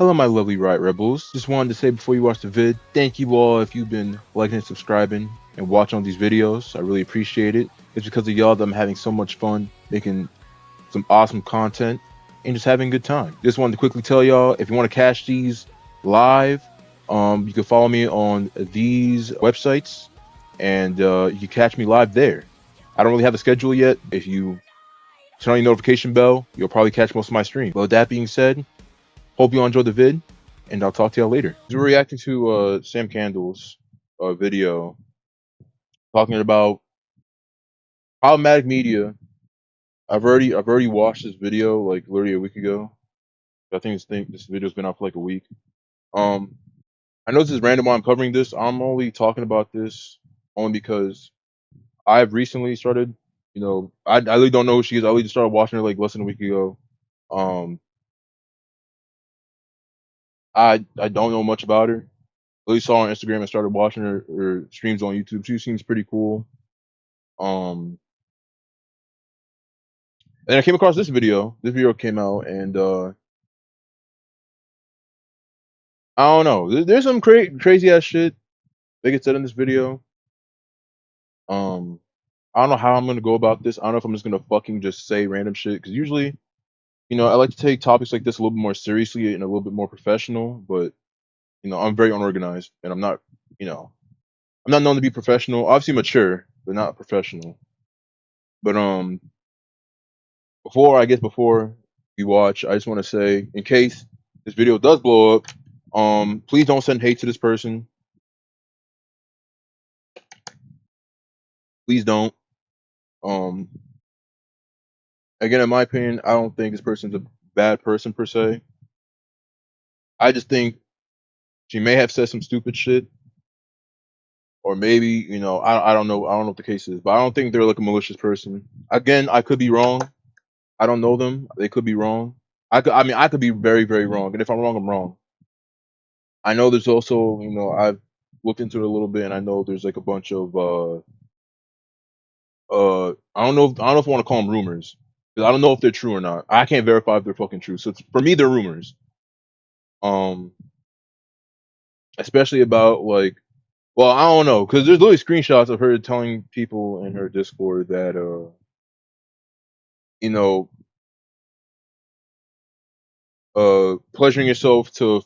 Hello, my lovely Riot Rebels. Just wanted to say before you watch the vid, thank you all if you've been liking and subscribing and watching all these videos. I really appreciate it. It's because of y'all that I'm having so much fun making some awesome content and just having a good time. Just wanted to quickly tell y'all if you want to catch these live, you can follow me on these websites and you can catch me live there. I don't really have a schedule yet. If you turn on your notification bell, you'll probably catch most of my stream. But with that being said, hope you all enjoyed the vid, and I'll talk to y'all later. We're reacting to Sam Candle's video talking about problematic media. I've already watched this video like literally a week ago. This video's been out for like a week. Um, I know this is random why I'm covering this. I'm only talking about this only because I've recently started. I really don't know who she is. I really just started watching her like less than a week ago. Um, I don't know much about her. Really saw her on Instagram and started watching her streams on YouTube. She seems pretty cool. Um, and I came across this video. This video came out, and I don't know. There's some crazy ass shit they get said in this video. Um, I don't know how I'm gonna go about this. I don't know if I'm just gonna fucking just say random shit because usually, I like to take topics like this a little bit more seriously and a little bit more professional. But I'm very unorganized, and I'm not known to be professional. Obviously mature, but not professional. But before we watch, I just want to say, in case this video does blow up, please don't send hate to this person. Please don't. Um, Again, in my opinion, I don't think this person's a bad person per se. I just think she may have said some stupid shit, or maybe I don't know. I don't know what the case is, but I don't think they're like a malicious person. Again, I could be wrong. I don't know them. They could be wrong. I could be very, very wrong. And if I'm wrong, I'm wrong. I know there's also, I've looked into it a little bit, and I know there's like a bunch of I don't know if I want to call them rumors, because I don't know if they're true or not. I can't verify if they're fucking true. So for me, they're rumors. Um, Especially about like, well, I don't know, because there's literally screenshots of her telling people in her Discord that you know, pleasuring yourself to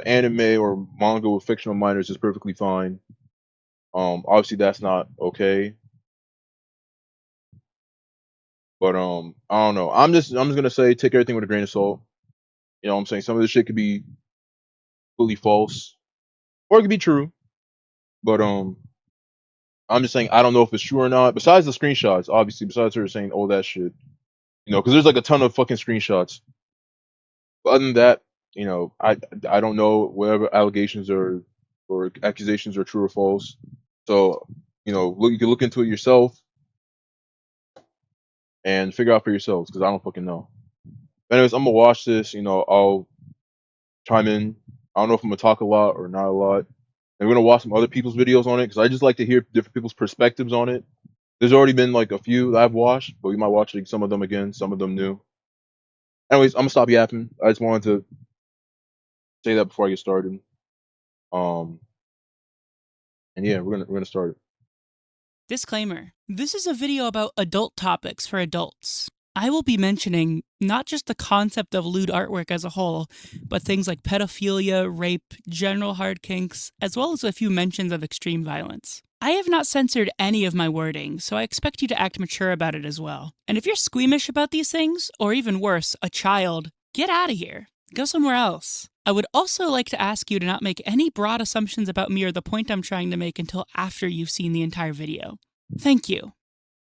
anime or manga with fictional minors is perfectly fine. Obviously that's not okay. But I don't know. I'm just gonna say take everything with a grain of salt. You know what I'm saying? Some of this shit could be completely false. Or it could be true. But I'm just saying I don't know if it's true or not. Besides the screenshots, obviously, besides her saying all that shit. Because there's like a ton of fucking screenshots. But other than that, I don't know whatever allegations or accusations are true or false. So, you can look into it yourself and figure out for yourselves because I don't fucking know. Anyways, I'm gonna watch this. I'll chime in. I don't know if I'm gonna talk a lot or not a lot. And we're gonna watch some other people's videos on it because I just like to hear different people's perspectives on it. There's already been like a few that I've watched, but we might watch like some of them again, some of them new. Anyways, I'm gonna stop yapping. I just wanted to say that before I get started. Um, and yeah, we're gonna start it. Disclaimer. This is a video about adult topics for adults. I will be mentioning not just the concept of lewd artwork as a whole, but things like pedophilia, rape, general hard kinks, as well as a few mentions of extreme violence. I have not censored any of my wording, so I expect you to act mature about it as well. And if you're squeamish about these things, or even worse, a child, get out of here. Go somewhere else. I would also like to ask you to not make any broad assumptions about me or the point I'm trying to make until after you've seen the entire video. Thank you.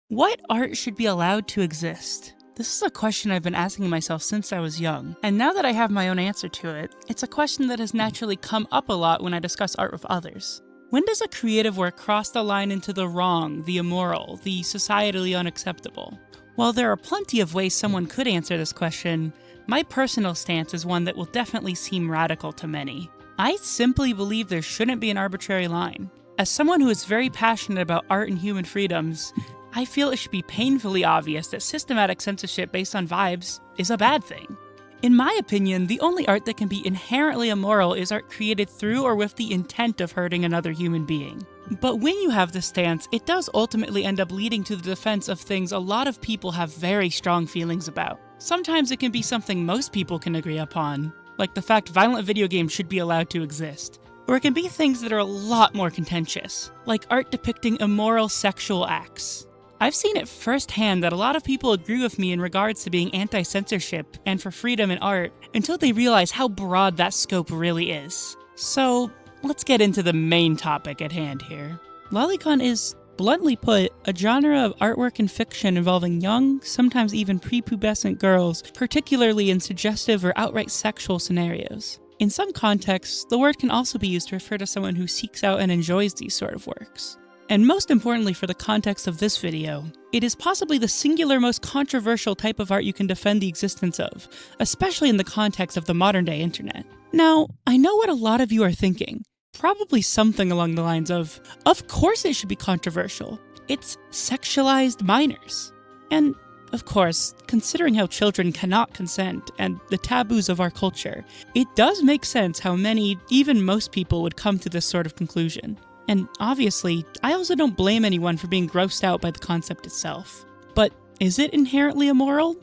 What art should be allowed to exist? This is a question I've been asking myself since I was young, and now that I have my own answer to it, it's a question that has naturally come up a lot when I discuss art with others. When does a creative work cross the line into the wrong, the immoral, the societally unacceptable? While there are plenty of ways someone could answer this question, my personal stance is one that will definitely seem radical to many. I simply believe there shouldn't be an arbitrary line. As someone who is very passionate about art and human freedoms, I feel it should be painfully obvious that systematic censorship based on vibes is a bad thing. In my opinion, the only art that can be inherently immoral is art created through or with the intent of hurting another human being. But when you have this stance, it does ultimately end up leading to the defense of things a lot of people have very strong feelings about. Sometimes it can be something most people can agree upon, like the fact violent video games should be allowed to exist. Or it can be things that are a lot more contentious, like art depicting immoral sexual acts. I've seen it firsthand that a lot of people agree with me in regards to being anti-censorship and for freedom in art until they realize how broad that scope really is. So, let's get into the main topic at hand here. Lolicon is, bluntly put, a genre of artwork and fiction involving young, sometimes even prepubescent girls, particularly in suggestive or outright sexual scenarios. In some contexts, the word can also be used to refer to someone who seeks out and enjoys these sort of works. And most importantly for the context of this video, it is possibly the singular most controversial type of art you can defend the existence of, especially in the context of the modern day internet. Now, I know what a lot of you are thinking. Probably something along the lines of course it should be controversial. It's sexualized minors. And, of course, considering how children cannot consent and the taboos of our culture, it does make sense how many, even most people, would come to this sort of conclusion. And obviously, I also don't blame anyone for being grossed out by the concept itself. But is it inherently immoral?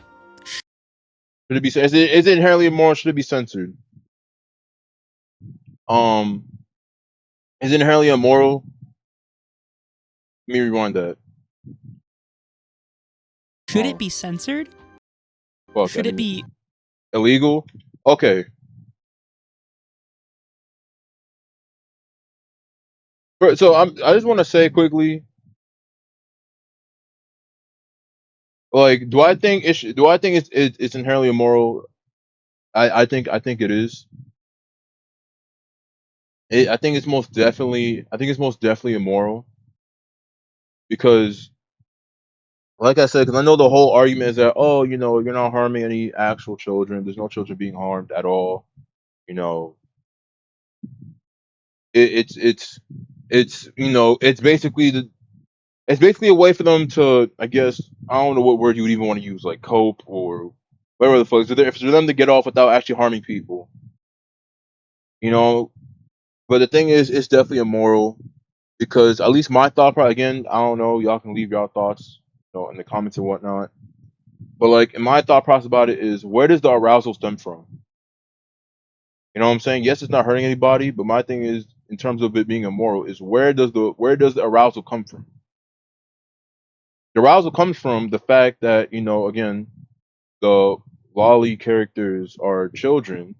Should it be? Is it inherently immoral? Should it be censored? Um, is it inherently immoral? Let me rewind that. Should it be censored? Fuck, Should it be illegal? Okay. So I just want to say quickly, like, do I think it's inherently immoral? I think it is. I think it's most definitely. I think it's most definitely immoral because, like I said, because I know the whole argument is that, oh, you're not harming any actual children. There's no children being harmed at all. You know, it's it's basically it's basically a way for them to, I guess, I don't know what word you would even want to use, like cope or whatever the fuck. So if it's for them to get off without actually harming people, you know. But the thing is, it's definitely immoral because at least my thought, probably again, I don't know. Y'all can leave your thoughts, in the comments and whatnot. But like, in my thought process about it is, where does the arousal stem from? You know what I'm saying? Yes, it's not hurting anybody, but my thing is, in terms of it being immoral, is where does the arousal come from? The arousal comes from the fact that, again, the lolly characters are children,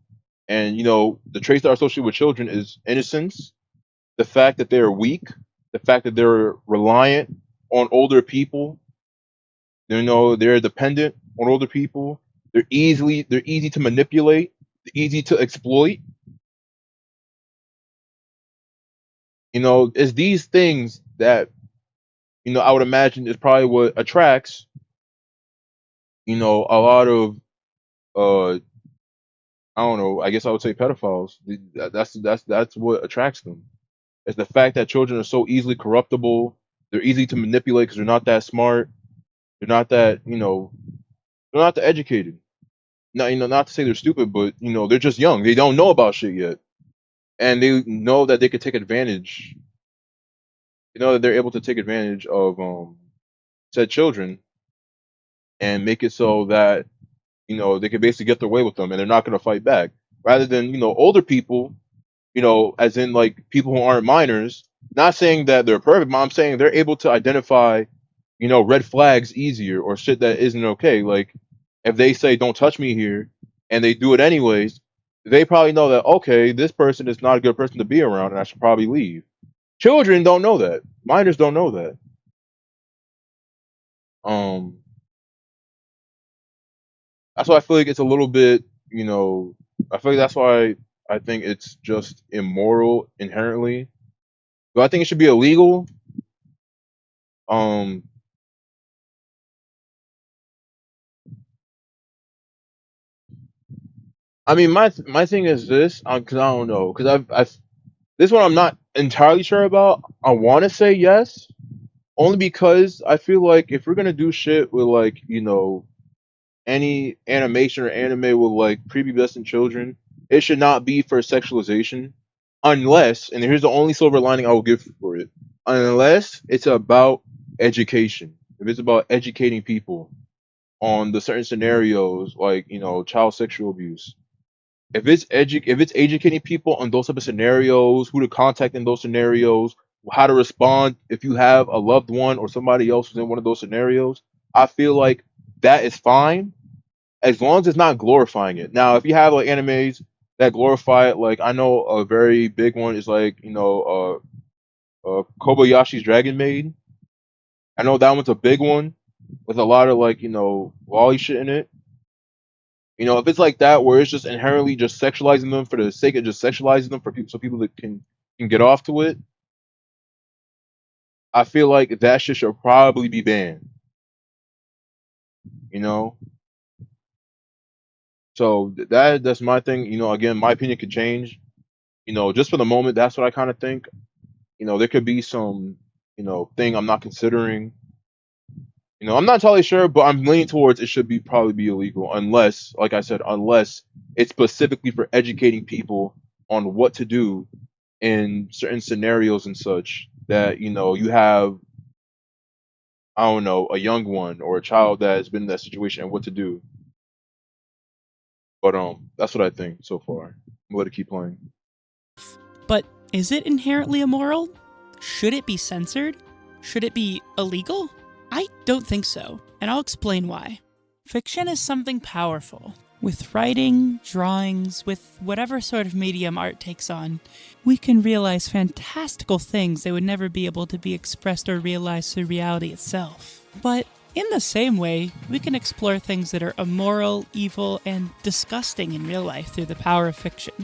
and the traits that are associated with children is innocence, the fact that they're weak, the fact that they're reliant on older people, they're dependent on older people, they're easy to manipulate, easy to exploit. It's these things that I would imagine is probably what attracts a lot of uh I don't know, I guess I would say pedophiles. That's what attracts them. It's the fact that children are so easily corruptible. They're easy to manipulate because they're not that smart. They're not that they're not that educated. Not not to say they're stupid, but they're just young. They don't know about shit yet, and they know that they could take advantage. That they're able to take advantage of said children and make it so that they can basically get their way with them, and they're not going to fight back. Rather than older people, as in like people who aren't minors. Not saying that they're perfect, but I'm saying they're able to identify, red flags easier or shit that isn't okay. Like if they say "Don't touch me here," and they do it anyways, they probably know that okay, this person is not a good person to be around, and I should probably leave. Children don't know that. Minors don't know that. Um, that's why I feel like it's a little bit, I feel like that's why I think it's just immoral inherently. But I think it should be illegal. Um, I mean, my thing is this, because I don't know, because I've this one I'm not entirely sure about. I want to say yes, only because I feel like if we're gonna do shit with like any animation or anime with like prepubescent children, it should not be for sexualization, unless, and here's the only silver lining I will give for it, unless it's about education. If it's about educating people on the certain scenarios, like child sexual abuse. If it's educating people on those type of scenarios, who to contact in those scenarios, how to respond if you have a loved one or somebody else who's in one of those scenarios, I feel like that is fine as long as it's not glorifying it. Now, if you have like animes that glorify it, like I know a very big one is like Kobayashi's Dragon Maid. I know that one's a big one with a lot of like lolly shit in it. If it's like that where it's just inherently just sexualizing them for the sake of just sexualizing them for people so people that can get off to it, I feel like that shit should probably be banned. You know, so that's my thing. Again, my opinion could change. Just for the moment, that's what I kind of think. There could be some thing I'm not considering. I'm not entirely sure, but I'm leaning towards it should be probably be illegal unless, like I said, unless it's specifically for educating people on what to do in certain scenarios and such that you have, I don't know, a young one or a child that has been in that situation and what to do. But that's what I think so far. I'm going to keep playing. But is it inherently immoral? Should it be censored? Should it be illegal? I don't think so, and I'll explain why. Fiction is something powerful. With writing, drawings, with whatever sort of medium art takes on, we can realize fantastical things that would never be able to be expressed or realized through reality itself. But in the same way, we can explore things that are immoral, evil, and disgusting in real life through the power of fiction.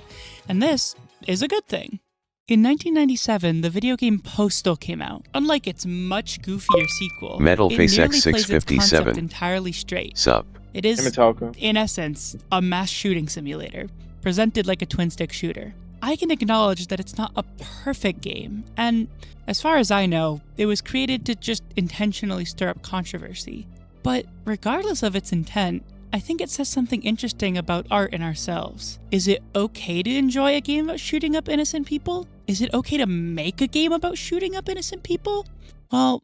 And this is a good thing. In 1997, the video game Postal came out. Unlike its much goofier sequel, Metal it Face nearly X plays its concept 657. entirely straight. Sup. It is, Metallica. in essence, a mass shooting simulator, presented like a twin-stick shooter. I can acknowledge that it's not a perfect game, and as far as I know, it was created to just intentionally stir up controversy. But regardless of its intent, I think it says something interesting about art and ourselves. Is it okay to enjoy a game about shooting up innocent people? Is it okay to make a game about shooting up innocent people? Well,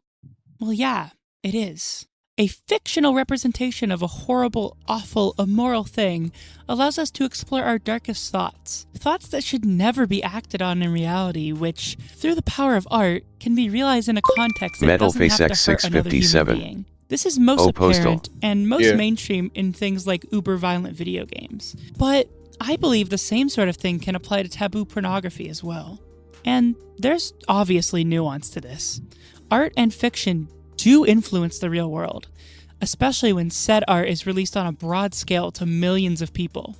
yeah, it is. A fictional representation of a horrible, awful, immoral thing allows us to explore our darkest thoughts. Thoughts that should never be acted on in reality, which, through the power of art, can be realized in a context that Metal doesn't Face have X to hurt another human 657. being. This is most Postal. apparent and most Yeah. mainstream in things like uber-violent video games. But I believe the same sort of thing can apply to taboo pornography as well. And there's obviously nuance to this. Art and fiction do influence the real world, especially when said art is released on a broad scale to millions of people.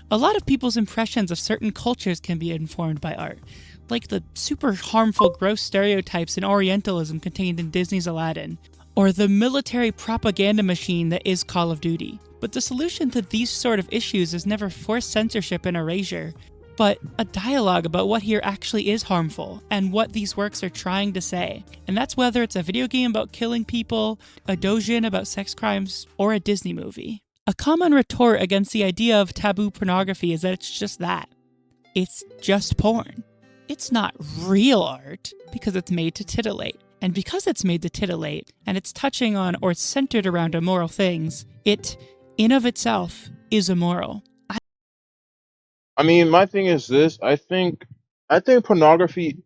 A lot of people's impressions of certain cultures can be informed by art, like the super harmful gross stereotypes and Orientalism contained in Disney's Aladdin, or the military propaganda machine that is Call of Duty. But the solution to these sort of issues is never forced censorship and erasure, but a dialogue about what here actually is harmful and what these works are trying to say. And that's whether it's a video game about killing people, a doujin about sex crimes, or a Disney movie. A common retort against the idea of taboo pornography is that it's just that. It's just porn. It's not real art because it's made to titillate. And because it's made to titillate, and it's touching on or centered around immoral things, it, in of itself, is immoral. I mean, my thing is this. I think pornography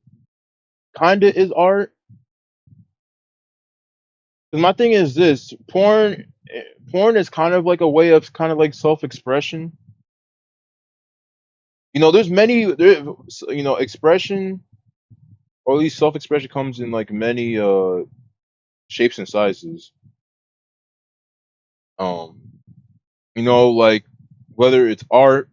kind of is art. 'Cause my thing is this: porn is kind of like a way of kind of like self-expression. There's expression, or at least self-expression comes in like many shapes and sizes. Um, like whether it's art,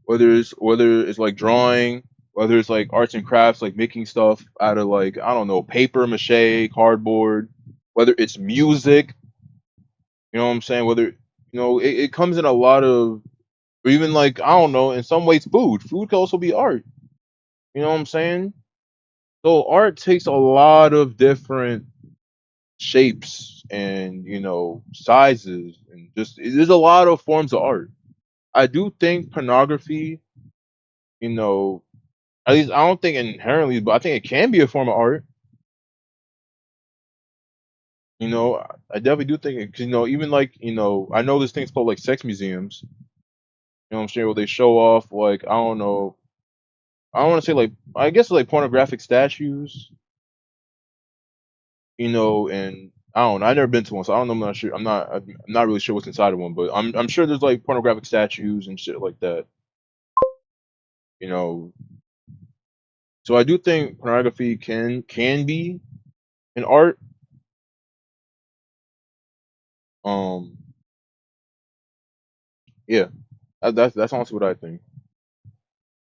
whether it's like drawing, whether it's like arts and crafts, like making stuff out of like I don't know paper mache, cardboard, whether it's music, you know what I'm saying? Whether it comes in a lot of, or even like I don't know, in some ways, food. Food can also be art. You know what I'm saying? So art takes a lot of different shapes and sizes, and just there's a lot of forms of art. I do think pornography, you know, at least I don't think inherently, but I think it can be a form of art. I definitely do think it, 'cause, even like, I know there's things called like sex museums, what I'm saying, where they show off like, I don't know, I don't want to say like, I guess like pornographic statues, and I don't know, I've never been to one, so I don't know, I'm not sure, I'm not really sure what's inside of one, but I'm sure there's like pornographic statues and shit like that, you know. So I do think pornography can be an art. Um, yeah, that's honestly what I think.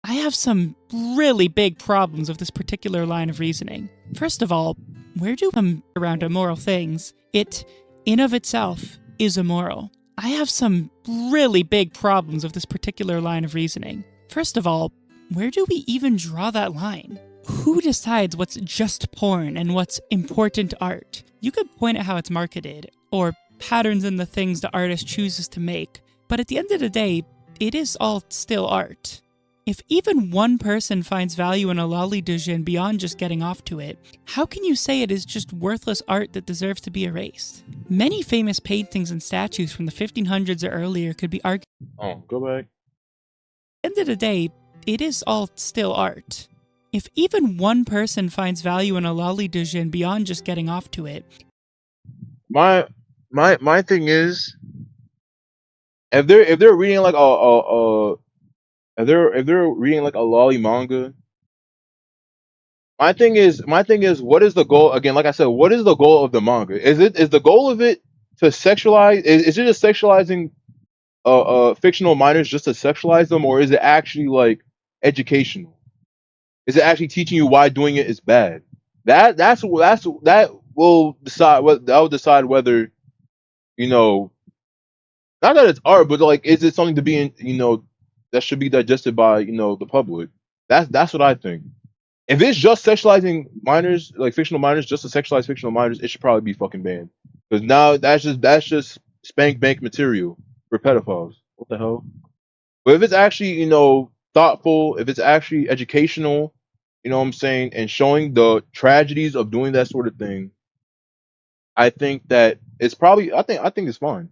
I have some really big problems with this particular line of reasoning. First of all, where do come around immoral things? It, in of itself, is immoral. I have some really big problems with this particular line of reasoning. First of all, where do we even draw that line? Who decides what's just porn and what's important art? You could point at how it's marketed, or patterns in the things the artist chooses to make, but at the end of the day, it is all still art. If even one person finds value in a lolly dujin beyond just getting off to it, how can you say it is just worthless art that deserves to be erased? Many famous paintings and statues from the 1500s or earlier could be argued. Oh, go back. At the end of the day, it is all still art. If even one person finds value in a lolly dujin beyond just getting off to it, My my thing is, if they're reading like a if they're reading like a lolly manga, my thing is, what is the goal again? Like I said, what is the goal of the manga? Is the goal of it to sexualize? Is it just sexualizing fictional minors just to sexualize them, or is it actually like educational? Is it actually teaching you why doing it is bad? That will decide what that will decide whether you know not that it's art, but like is it something to be that should be digested by the public? That's what I think. If it's just sexualizing minors, like fictional minors, just to sexualize fictional minors, it should probably be fucking banned. Because now that's just spank bank material for pedophiles. What the hell? But if it's actually thoughtful, if it's actually educational, what I'm saying, and showing the tragedies of doing that sort of thing, I think that it's probably I think it's fine.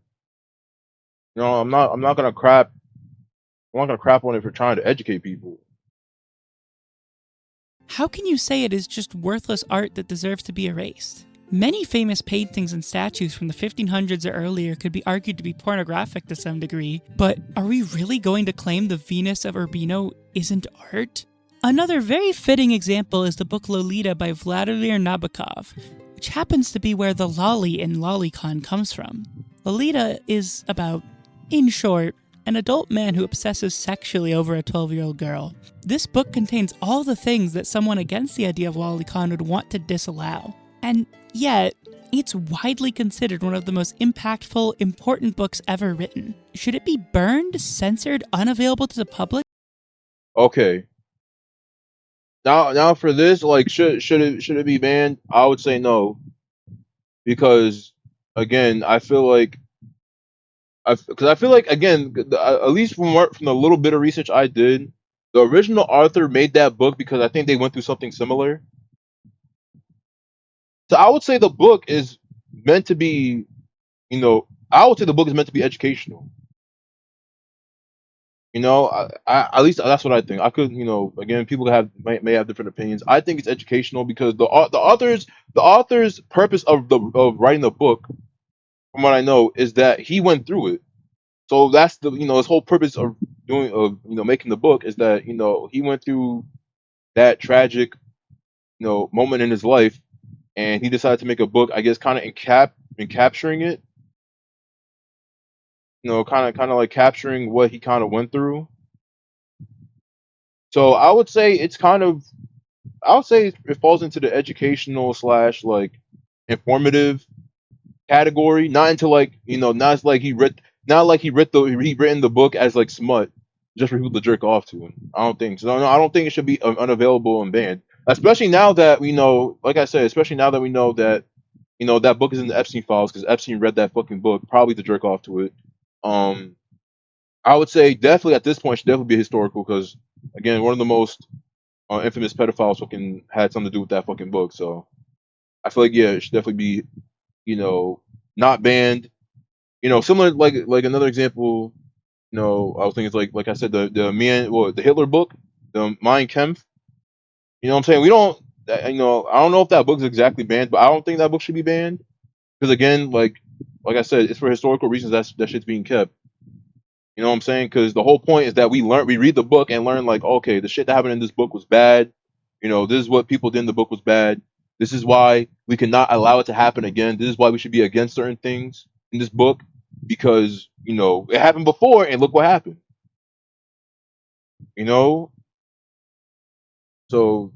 I'm not gonna crap. I'm not gonna crap on it for trying to educate people. how can you say it is just worthless art that deserves to be erased? Many famous paintings and statues from the 1500s or earlier could be argued to be pornographic to some degree, but are we really going to claim the Venus of Urbino isn't art? Another very fitting example is the book Lolita by Vladimir Nabokov, which happens to be where the lolly in lolicon comes from. Lolita is about, in short, an adult man who obsesses sexually over a 12-year-old girl. This book contains all the things that someone against the idea of lolicon would want to disallow. And yet, it's widely considered one of the most impactful, important books ever written. Should it be burned, censored, unavailable to the public? Okay. Now for this, like, should it be banned? I would say no, because again, I feel like again, at least from the little bit of research I did, the original author made that book because I think they went through something similar. So I would say the book is meant to be, I would say the book is meant to be educational. At least that's what I think. I could, again, people may have different opinions. I think it's educational because the author's purpose of writing the book, from what I know, is that he went through it. So that's his whole purpose of making the book is that he went through that tragic moment in his life, and he decided to make a book. I guess kind of in capturing it, kind of like capturing what he kind of went through. So I would say I would say it falls into the educational slash like informative category, not into like not like he written the book as like smut just for people to jerk off to. I don't think so. No, I don't think it should be unavailable and banned. Especially now that we know, like I said, especially now that we know that that book is in the Epstein files because Epstein read that fucking book probably to jerk off to it. Um, I would say definitely at this point should definitely be historical because again, one of the most infamous pedophiles fucking had something to do with that fucking book. So I feel like yeah, it should definitely be not banned. Similar like another example. I was thinking it's like I said the Hitler book, the Mein Kampf. You know what I'm saying? We don't. I don't know if that book's exactly banned, but I don't think that book should be banned because again, like I said, it's for historical reasons that shit's being kept. You know what I'm saying? Because the whole point is that we read the book and learn like, okay, the shit that happened in this book was bad. This is what people did in the book was bad. This is why we cannot allow it to happen again. This is why we should be against certain things in this book because it happened before and look what happened. You know, so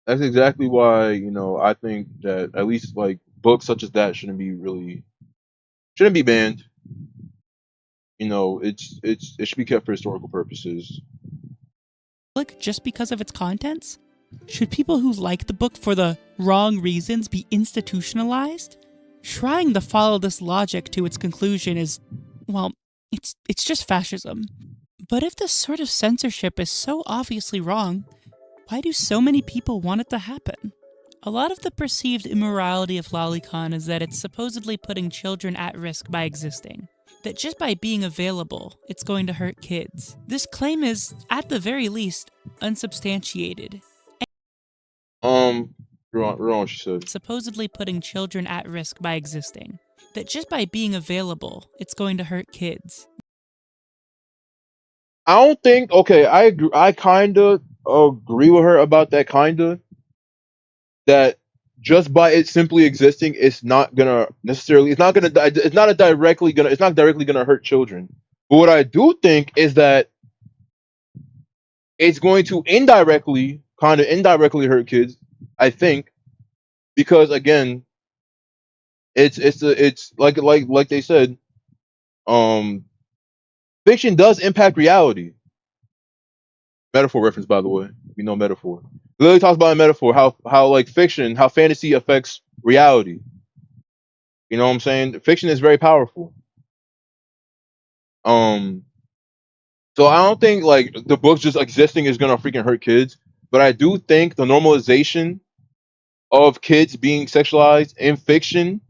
that's exactly why I think that at least like books such as that shouldn't be banned. It should be kept for historical purposes. Like, just because of its contents? Should people who like the book for the wrong reasons be institutionalized? Trying to follow this logic to its conclusion is, well, it's just fascism. But if this sort of censorship is so obviously wrong, why do so many people want it to happen? A lot of the perceived immorality of lolicon is that it's supposedly putting children at risk by existing. That just by being available, it's going to hurt kids. This claim is, at the very least, unsubstantiated. Wrong, she said. Supposedly putting children at risk by existing. That just by being available, it's going to hurt kids. I don't think. Okay, I agree. I kind of agree with her about that. That just by it simply existing, it's not gonna necessarily. It's not gonna. It's not directly gonna. It's not directly gonna hurt children. But what I do think is that it's going to kind of indirectly hurt kids. I think because again, it's like they said. Um, Fiction does impact reality. Metaphor reference, by the way. We know metaphor. It literally talks about a metaphor how like fiction, how fantasy affects reality. You know what I'm saying? Fiction is very powerful. Um, so I don't think like the books just existing is gonna freaking hurt kids, but I do think the normalization of kids being sexualized in fiction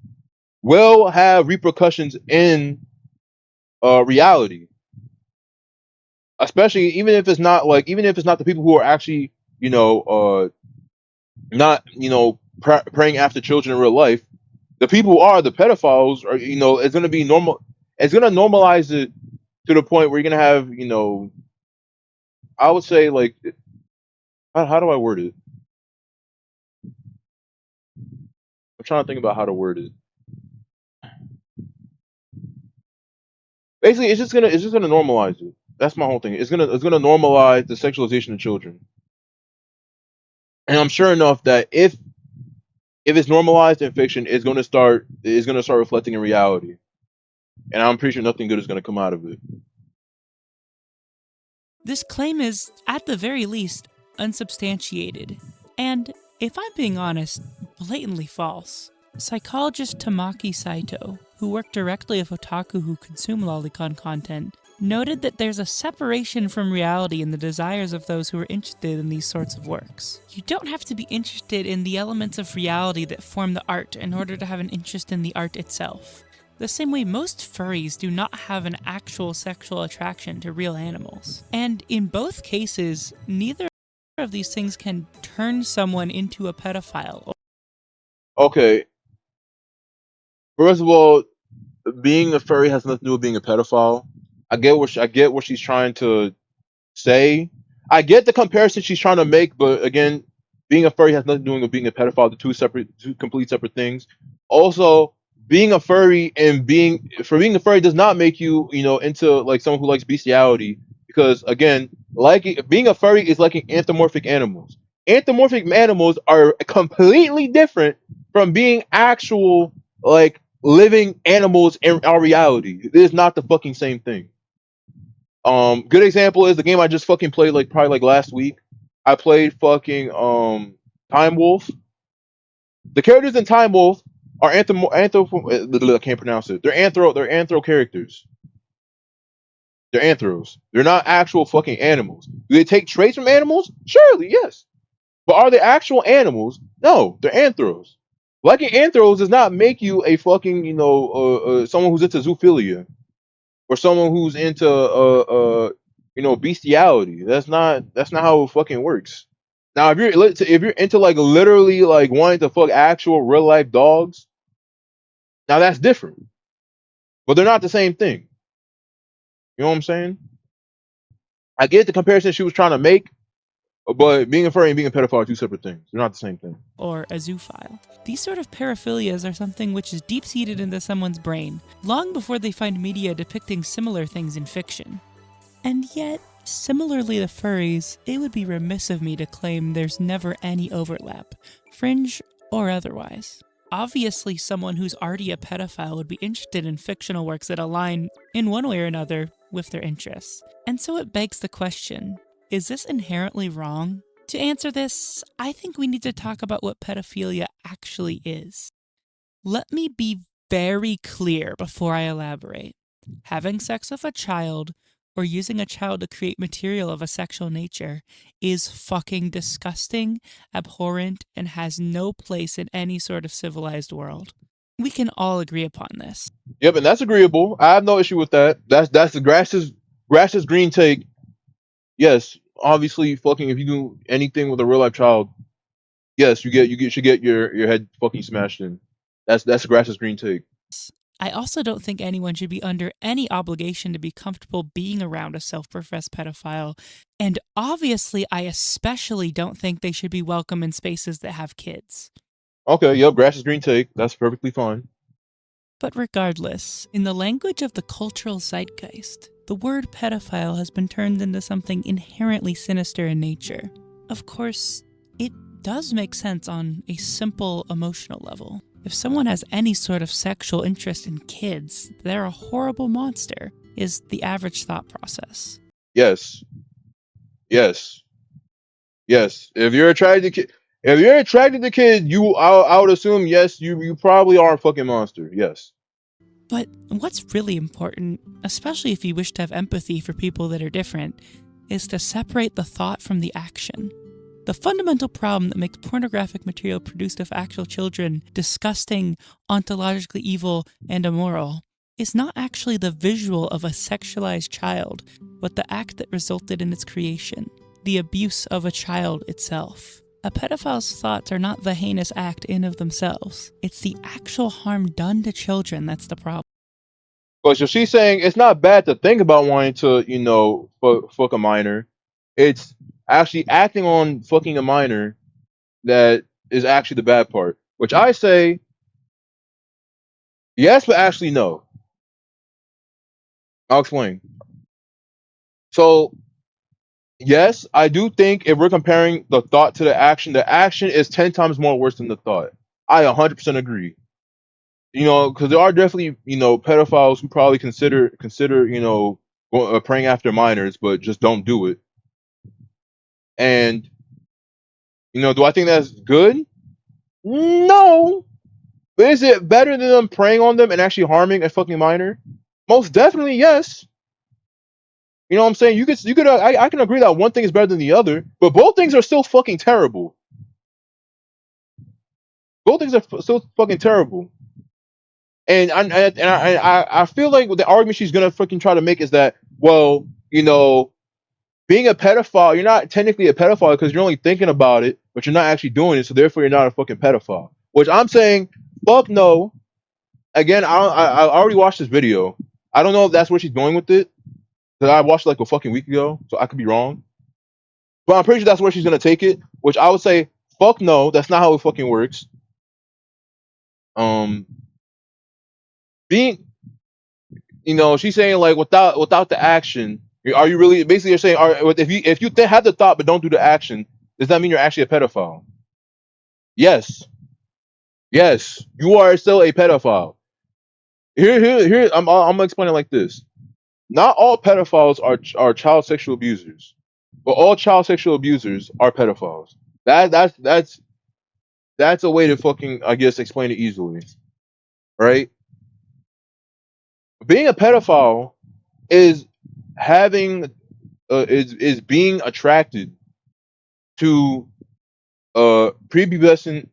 will have repercussions in reality. Especially even if it's not the people who are actually not praying after children in real life. The people who are the pedophiles are it's going to be normal. It's going to normalize it to the point where you're going to have I would say like how do I word it? I'm trying to think about how to word it. Basically, it's just gonna normalize it. That's my whole thing. It's gonna normalize the sexualization of children. And I'm sure enough that if it's normalized in fiction, it's gonna start reflecting in reality. And I'm pretty sure nothing good is gonna come out of it. This claim is, at the very least, unsubstantiated. And, if I'm being honest, blatantly false. Psychologist Tamaki Saito, who worked directly with otaku who consume lolicon content, noted that there's a separation from reality in the desires of those who are interested in these sorts of works. You don't have to be interested in the elements of reality that form the art in order to have an interest in the art itself. The same way most furries do not have an actual sexual attraction to real animals. And in both cases, neither of these things can turn someone into a pedophile. Okay. First of all, being a furry has nothing to do with being a pedophile. I get what she's trying to say. I get the comparison she's trying to make, but again, being a furry has nothing to do with being a pedophile. They're two complete separate things. Also, being a furry and being a furry does not make you, into like someone who likes bestiality. Because again, being a furry is liking anthropomorphic animals. Anthropomorphic animals are completely different from being actual like living animals in our reality. It is not the fucking same thing. Good example is the game I just fucking played like probably like last week. I played fucking Time Wolf. The characters in Time Wolf are I can't pronounce it. They're anthro characters. They're anthros. They're not actual fucking animals. Do they take traits from animals? Surely, yes. But are they actual animals? No, they're anthros. Liking anthros does not make you a fucking, someone who's into zoophilia or someone who's into, bestiality. That's not how it fucking works. Now, if you're into like literally like wanting to fuck actual real life dogs, now that's different. But they're not the same thing. You know what I'm saying? I get the comparison she was trying to make, but being a furry and being a pedophile are two separate things. They're not the same thing. or a zoophile. These sort of paraphilias are something which is deep-seated into someone's brain, long before they find media depicting similar things in fiction. And yet, similarly to furries, it would be remiss of me to claim there's never any overlap, fringe or otherwise. Obviously, someone who's already a pedophile would be interested in fictional works that align, in one way or another, with their interests. And so it begs the question, is this inherently wrong? To answer this, I think we need to talk about what pedophilia actually is. Let me be very clear before I elaborate. Having sex with a child, or using a child to create material of a sexual nature, is fucking disgusting, abhorrent, and has no place in any sort of civilized world. We can all agree upon this. Yep, and that's agreeable. I have no issue with that. That's the grass's green take. Yes, obviously, fucking if you do anything with a real life child, yes, should get your head fucking smashed in. That's the grass's green take. I also don't think anyone should be under any obligation to be comfortable being around a self-professed pedophile, and obviously I especially don't think they should be welcome in spaces that have kids. Okay, yep, grass's green take. That's perfectly fine. But regardless, in the language of the cultural zeitgeist, the word pedophile has been turned into something inherently sinister in nature. Of course, it does make sense on a simple emotional level. If someone has any sort of sexual interest in kids, they're a horrible monster, is the average thought process. Yes, yes, yes. If you're attracted to kids, I would assume yes, you probably are a fucking monster. Yes. But what's really important, especially if you wish to have empathy for people that are different, is to separate the thought from the action. The fundamental problem that makes pornographic material produced of actual children disgusting, ontologically evil, and immoral is not actually the visual of a sexualized child, but the act that resulted in its creation, the abuse of a child itself. A pedophile's thoughts are not the heinous act in of themselves. It's the actual harm done to children that's the problem. But so she's saying it's not bad to think about wanting to, fuck a minor. It's actually acting on fucking a minor that is actually the bad part. Which I say yes, but actually no. I'll explain. So yes, I do think if we're comparing the thought to the action is 10 times more worse than the thought. I 100% agree. Because there are definitely, pedophiles who probably consider, praying after minors, but just don't do it. And do I think that's good? No. But is it better than them preying on them and actually harming a fucking minor? Most definitely, yes. You know what I'm saying? I can agree that one thing is better than the other, but both things are still fucking terrible. Both things are still fucking terrible. And I feel like the argument she's gonna fucking try to make is that, well, being a pedophile, you're not technically a pedophile because you're only thinking about it, but you're not actually doing it, so therefore you're not a fucking pedophile. Which I'm saying, fuck no. Again, I already watched this video. I don't know if that's where she's going with it, because I watched it like a fucking week ago, so I could be wrong. But I'm pretty sure that's where she's gonna take it. Which I would say, fuck no, that's not how it fucking works. Um, being, she's saying like without the action, are you really basically you're saying, if you have the thought but don't do the action, does that mean you're actually a pedophile? Yes, yes, you are still a pedophile. Here, I'm gonna explain it like this. Not all pedophiles are child sexual abusers, but all child sexual abusers are pedophiles. That's a way to fucking, I guess, explain it easily. right? Being a pedophile is having is being attracted to prepubescent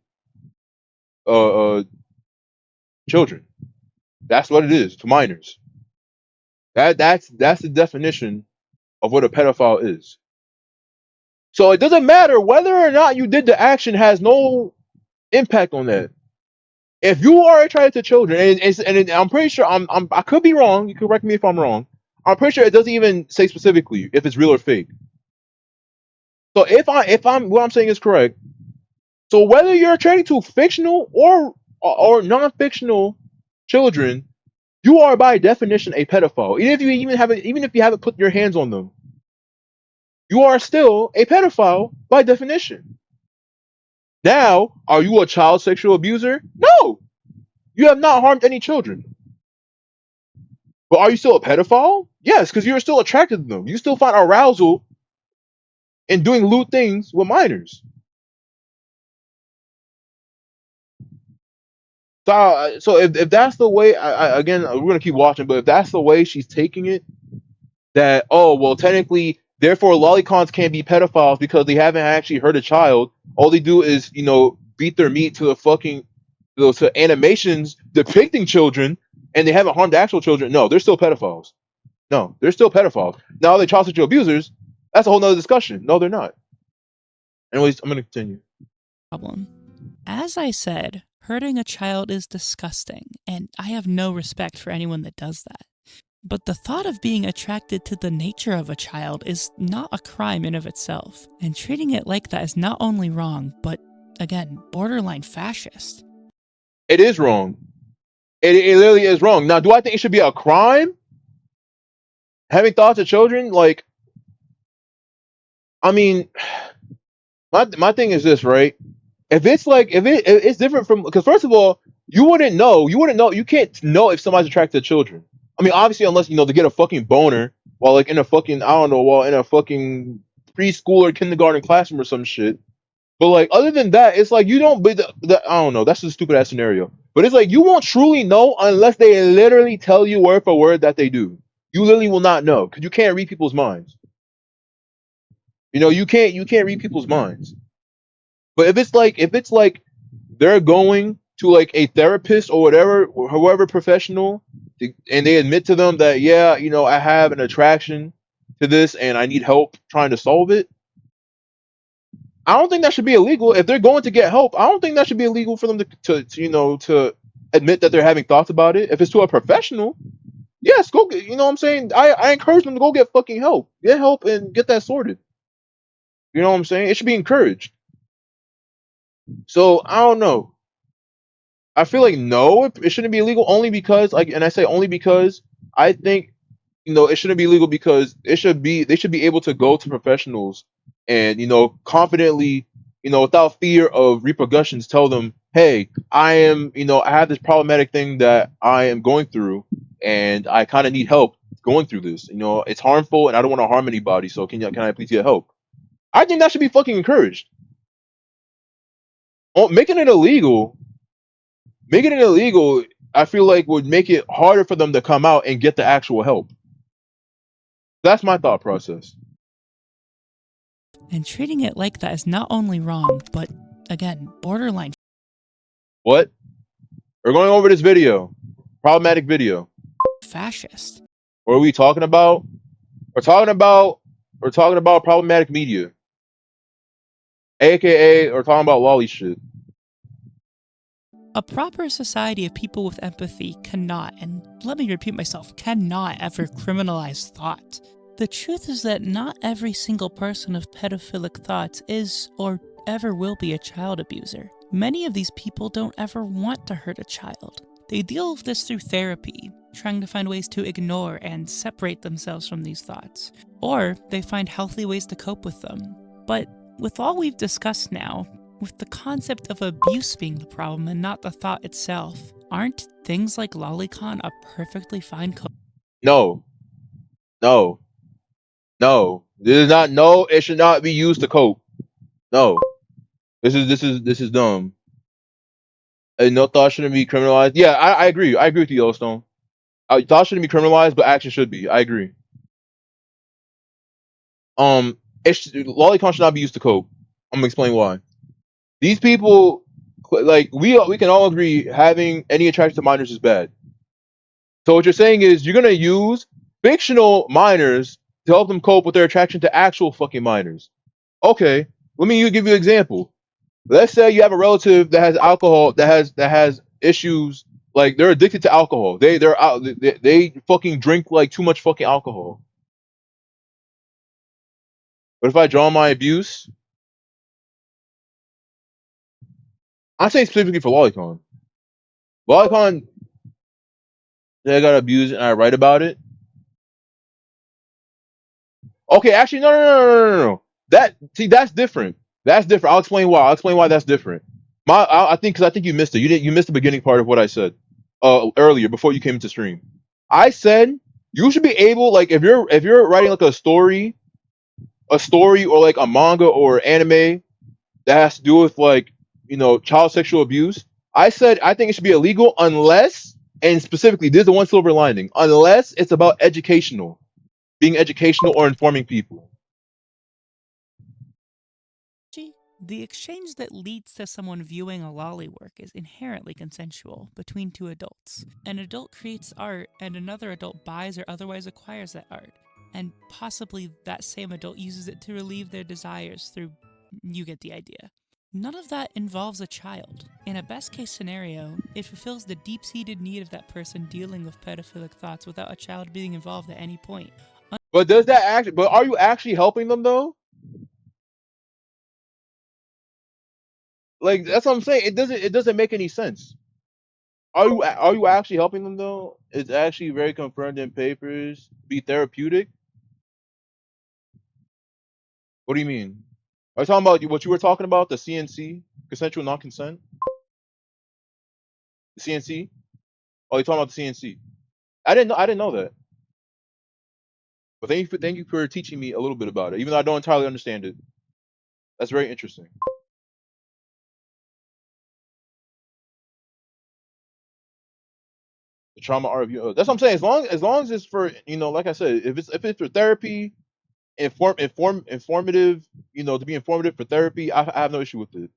uh, children. That's what it is to minors. That's the definition of what a pedophile is. So it doesn't matter whether or not you did the action has no impact on that. If you are attracted to children, and I'm pretty sure I could be wrong. You can correct me if I'm wrong. I'm pretty sure it doesn't even say specifically if it's real or fake. So if I'm what I'm saying is correct, so whether you're attracted to fictional or non-fictional children, you are by definition a pedophile. Even if you haven't put your hands on them, you are still a pedophile by definition. Now, are you a child sexual abuser? No, you have not harmed any children. But are you still a pedophile? Yes, because you're still attracted to them. You still find arousal in doing lewd things with minors. So if that's the way, again, we're gonna keep watching. But if that's the way she's taking it, that technically, therefore, lolicons can't be pedophiles because they haven't actually hurt a child. All they do is beat their meat to the fucking to animations depicting children, and they haven't harmed actual children. No, they're still pedophiles. No, they're still pedophiles. Now, are they child sexual abusers? That's a whole nother discussion. No, they're not. Anyways, I'm gonna continue. Problem. As I said, hurting a child is disgusting, and I have no respect for anyone that does that. But the thought of being attracted to the nature of a child is not a crime in of itself, and treating it like that is not only wrong, but, again, borderline fascist. It is wrong. It literally is wrong. Now, do I think it should be a crime? Having thoughts of children, like, I mean, my thing is this, right? If it's different from, because first of all, you can't know if somebody's attracted to children. I mean, obviously, unless they get a fucking boner while like in a fucking I don't know while in a fucking preschool or kindergarten classroom or some shit. But like other than that, it's like you don't. But I don't know. That's a stupid ass scenario. But it's like you won't truly know unless they literally tell you word for word that they do. You literally will not know because you can't read people's minds. You can't read people's minds. But if it's like they're going to like a therapist or whatever, or whoever professional, and they admit to them that yeah, I have an attraction to this and I need help trying to solve it. I don't think that should be illegal if they're going to get help. I don't think that should be illegal for them to admit that they're having thoughts about it. If it's to a professional, yes, go get. You know what I'm saying? I encourage them to go get fucking help. Get help and get that sorted. You know what I'm saying? It should be encouraged. So I don't know. I feel like no, it shouldn't be illegal only because like, and I say only because I think it shouldn't be illegal because they should be able to go to professionals and confidently without fear of repercussions tell them, hey, I have this problematic thing that I am going through and I kind of need help going through this. It's harmful and I don't want to harm anybody, so can I please get help? I think that should be fucking encouraged. Oh, making it illegal, I feel like would make it harder for them to come out and get the actual help. That's my thought process. And treating it like that is not only wrong, but, again, borderline What? We're going over this video. Problematic video. fascist. What are we talking about? We're talking about problematic media. AKA we're talking about lolly shit. A proper society of people with empathy cannot, and let me repeat myself, cannot ever criminalize thought. The truth is that not every single person of pedophilic thoughts is or ever will be a child abuser. Many of these people don't ever want to hurt a child. They deal with this through therapy, trying to find ways to ignore and separate themselves from these thoughts, or they find healthy ways to cope with them. But with all we've discussed now, with the concept of abuse being the problem and not the thought itself, aren't things like lolicon a perfectly fine No, no, no. This is not. No, it should not be used to cope. No, this is dumb. No thought shouldn't be criminalized. Yeah, I agree. I agree with you, Yellowstone. Thought shouldn't be criminalized, but action should be. I agree. Lolicon should not be used to cope. I'm gonna explain why. These people, like we can all agree, having any attraction to minors is bad. So what you're saying is you're gonna use fictional minors to help them cope with their attraction to actual fucking minors. Okay, let me give you an example. Let's say you have a relative that has alcohol that has issues, like they're addicted to alcohol. They're out they fucking drink like too much fucking alcohol. But if I draw my abuse, I'm saying specifically for Lolicon. Lolicon, they got abused and I write about it. Okay, actually, no. That's different. That's different. I'll explain why. I'll explain why that's different. I think because I think you missed it. You missed the beginning part of what I said earlier before you came into stream. I said you should be able, like, if you're writing like a story or like a manga or anime that has to do with, like, child sexual abuse. I said I think it should be illegal unless, and specifically, this is the one silver lining, unless it's about being educational or informing people. The exchange that leads to someone viewing a lolly work is inherently consensual between two adults. An adult creates art, and another adult buys or otherwise acquires that art, and possibly that same adult uses it to relieve their desires through. You get the idea. None of that involves a child. In a best case scenario, it fulfills the deep seated need of that person dealing with pedophilic thoughts without a child being involved at any point. But are you actually helping them though? Like, that's what I'm saying. It doesn't make any sense. Are you actually helping them though? It's actually very confirmed in papers. Be therapeutic. What do you mean? Are you talking about what you were talking about, the CNC, consensual non-consent? The CNC? Oh, you're talking about the CNC. I didn't know that. But thank you for teaching me a little bit about it, even though I don't entirely understand it. That's very interesting. The trauma art review. That's what I'm saying. As long as it's for, like I said, if it's for therapy, informative, to be informative for therapy, I have no issue with it.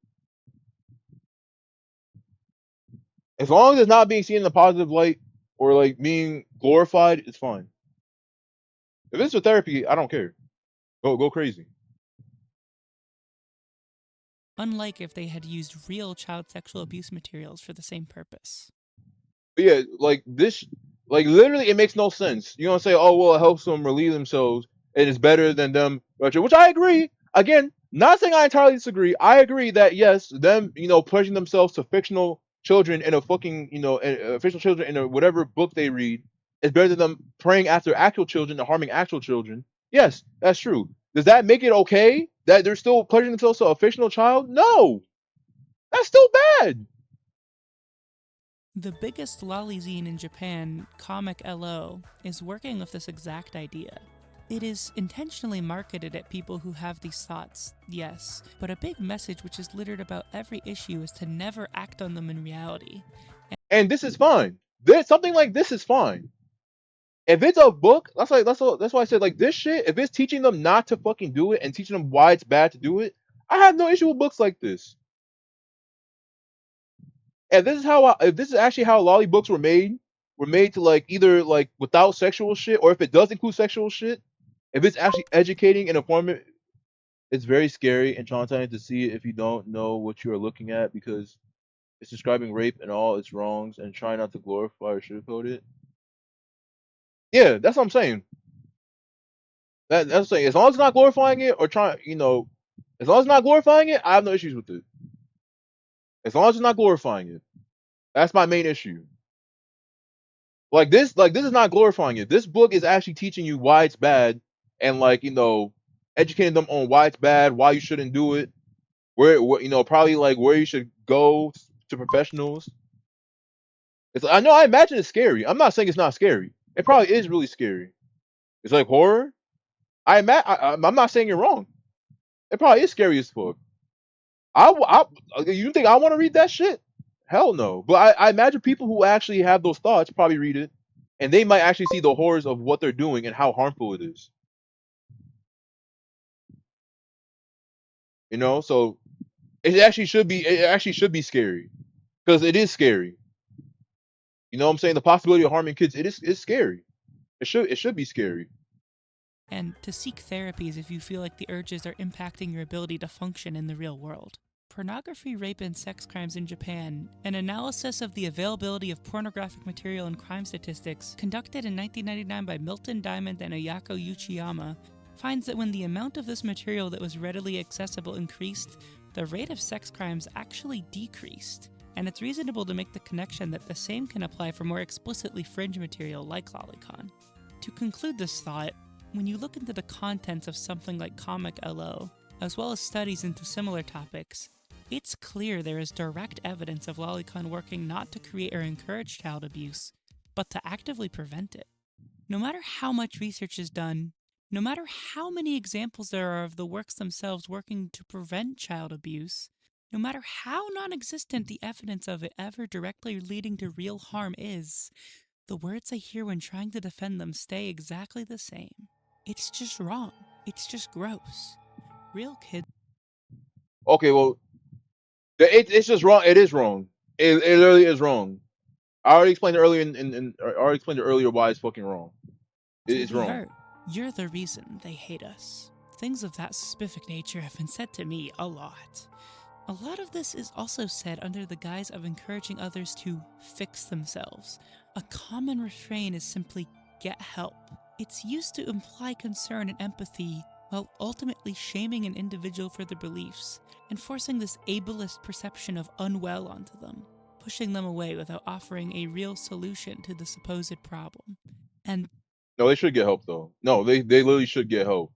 As long as it's not being seen in a positive light or like being glorified, it's fine. If it's for therapy, I don't care. Go crazy. Unlike if they had used real child sexual abuse materials for the same purpose. But yeah, like this, like literally, it makes no sense. You don't say, "Oh well, it helps them relieve themselves, and it's better than them," which I agree. Again, not saying I entirely disagree. I agree that yes, them, pushing themselves to fictional children in a fucking, fictional children in a whatever book they read is better than them praying after actual children and harming actual children. Yes, that's true. Does that make it okay that they're still pushing themselves to a fictional child? No, that's still bad. The biggest lolly zine in Japan, Comic LO, is working with this exact idea. It is intentionally marketed at people who have these thoughts, yes, but a big message which is littered about every issue is to never act on them in reality. And this is fine. Something like this is fine. If it's a book, that's why I said, like, this shit. If it's teaching them not to fucking do it and teaching them why it's bad to do it, I have no issue with books like this. And if this is actually how lolly books were made to, like, either like without sexual shit, or if it does include sexual shit, if it's actually educating and informative, it's very scary and traumatizing to see it if you don't know what you are looking at, because it's describing rape and all its wrongs and trying not to glorify or sugarcoat it. Yeah, that's what I'm saying. That's what I'm saying. As long as it's not glorifying it or as long as it's not glorifying it, I have no issues with it. As long as it's not glorifying it, that's my main issue. Like this is not glorifying it. This book is actually teaching you why it's bad, and, like, educating them on why it's bad, why you shouldn't do it, probably like where you should go to professionals. I know, I imagine it's scary. I'm not saying it's not scary. It probably is really scary. It's like horror. I'm not saying you're wrong. It probably is scary as fuck. You think I want to read that shit? Hell no. But I imagine people who actually have those thoughts probably read it, and they might actually see the horrors of what they're doing and how harmful it is. You know, so it actually should be scary because it is scary. You know what I'm saying? The possibility of harming kids, it's scary. It should be scary. And to seek therapies if you feel like the urges are impacting your ability to function in the real world. Pornography, rape, and sex crimes in Japan, an analysis of the availability of pornographic material and crime statistics conducted in 1999 by Milton Diamond and Ayako Uchiyama, finds that when the amount of this material that was readily accessible increased, the rate of sex crimes actually decreased. And it's reasonable to make the connection that the same can apply for more explicitly fringe material like lolicon. To conclude this thought, when you look into the contents of something like Comic LO, as well as studies into similar topics, it's clear there is direct evidence of lolicon working not to create or encourage child abuse, but to actively prevent it. No matter how much research is done, no matter how many examples there are of the works themselves working to prevent child abuse, no matter how non-existent the evidence of it ever directly leading to real harm is, the words I hear when trying to defend them stay exactly the same. It's just wrong. It's just gross. Real kids. Okay, well, it's just wrong. It is wrong. It literally is wrong. I already explained it earlier I already explained it earlier why it's fucking wrong. Will It's be wrong. hurt. You're the reason they hate us. Things of that specific nature have been said to me a lot. A lot of this is also said under the guise of encouraging others to fix themselves. A common refrain is simply get help. It's used to imply concern and empathy while ultimately shaming an individual for their beliefs and forcing this ableist perception of unwell onto them, pushing them away without offering a real solution to the supposed problem. And No, they should get help though. No, they literally should get help.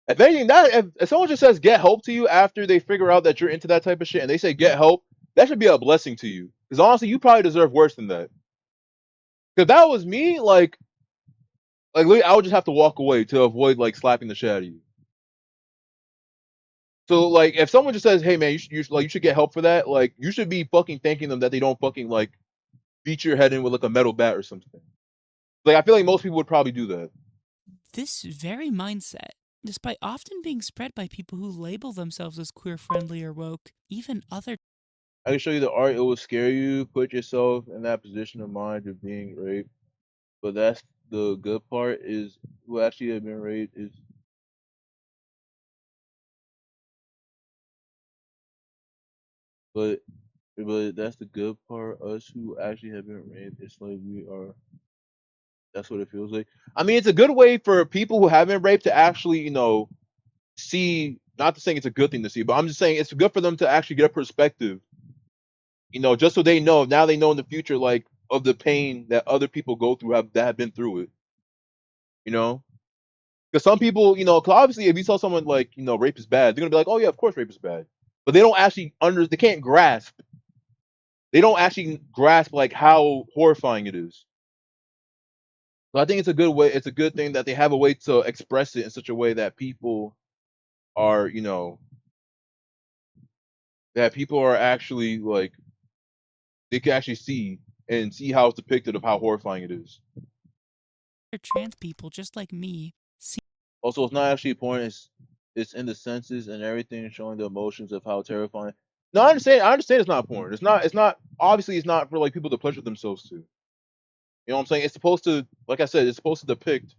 If anything, that if someone just says get help to you after they figure out that you're into that type of shit and they say get help, that should be a blessing to you. Because honestly, you probably deserve worse than that. Because that was me, like literally, I would just have to walk away to avoid like slapping the shit out of you. So like, if someone just says, "Hey man, you should get help for that," like you should be fucking thanking them that they don't fucking like beat your head in with like a metal bat or something. Like I feel like most people would probably do that. this very mindset, despite often being spread by people who label themselves as queer friendly or woke, even other I can show you the art. It will scare you. Put yourself in that position of mind of being raped. But that's the good part is who actually have been raped is but but that's the good part. Us who actually have been raped, it's like we are that's what it feels like. I mean it's a good way for people who have been raped to actually, see not to saying it's a good thing to see, but I'm just saying it's good for them to actually get a perspective, just so they know now they know in the future like of the pain that other people go through that have been through it, you know? Because some people, cause obviously, if you tell someone like, rape is bad, they're gonna be like, oh yeah, of course rape is bad, but they don't actually they can't grasp, they don't actually grasp like how horrifying it is. So I think it's a good way, it's a good thing that they have a way to express it in such a way that people are, that people are actually like they can actually see and see how it's depicted of how horrifying it is. trans people just like me see Also, it's not actually porn. It's in the senses and everything, showing the emotions of how terrifying. No, I understand. I understand it's not porn. It's not. It's not. Obviously, it's not for like people to pleasure themselves to. You know what I'm saying? It's supposed to, like I said, it's supposed to depict,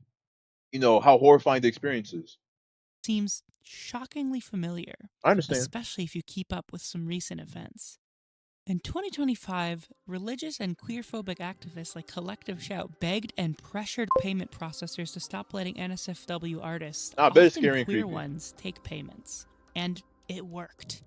how horrifying the experience is. seems shockingly familiar, I understand. especially if you keep up with some recent events. In 2025, religious and queerphobic activists like Collective Shout begged and pressured payment processors to stop letting NSFW artists, I bet it's often scary and queer creepy. ones, take payments. And it worked.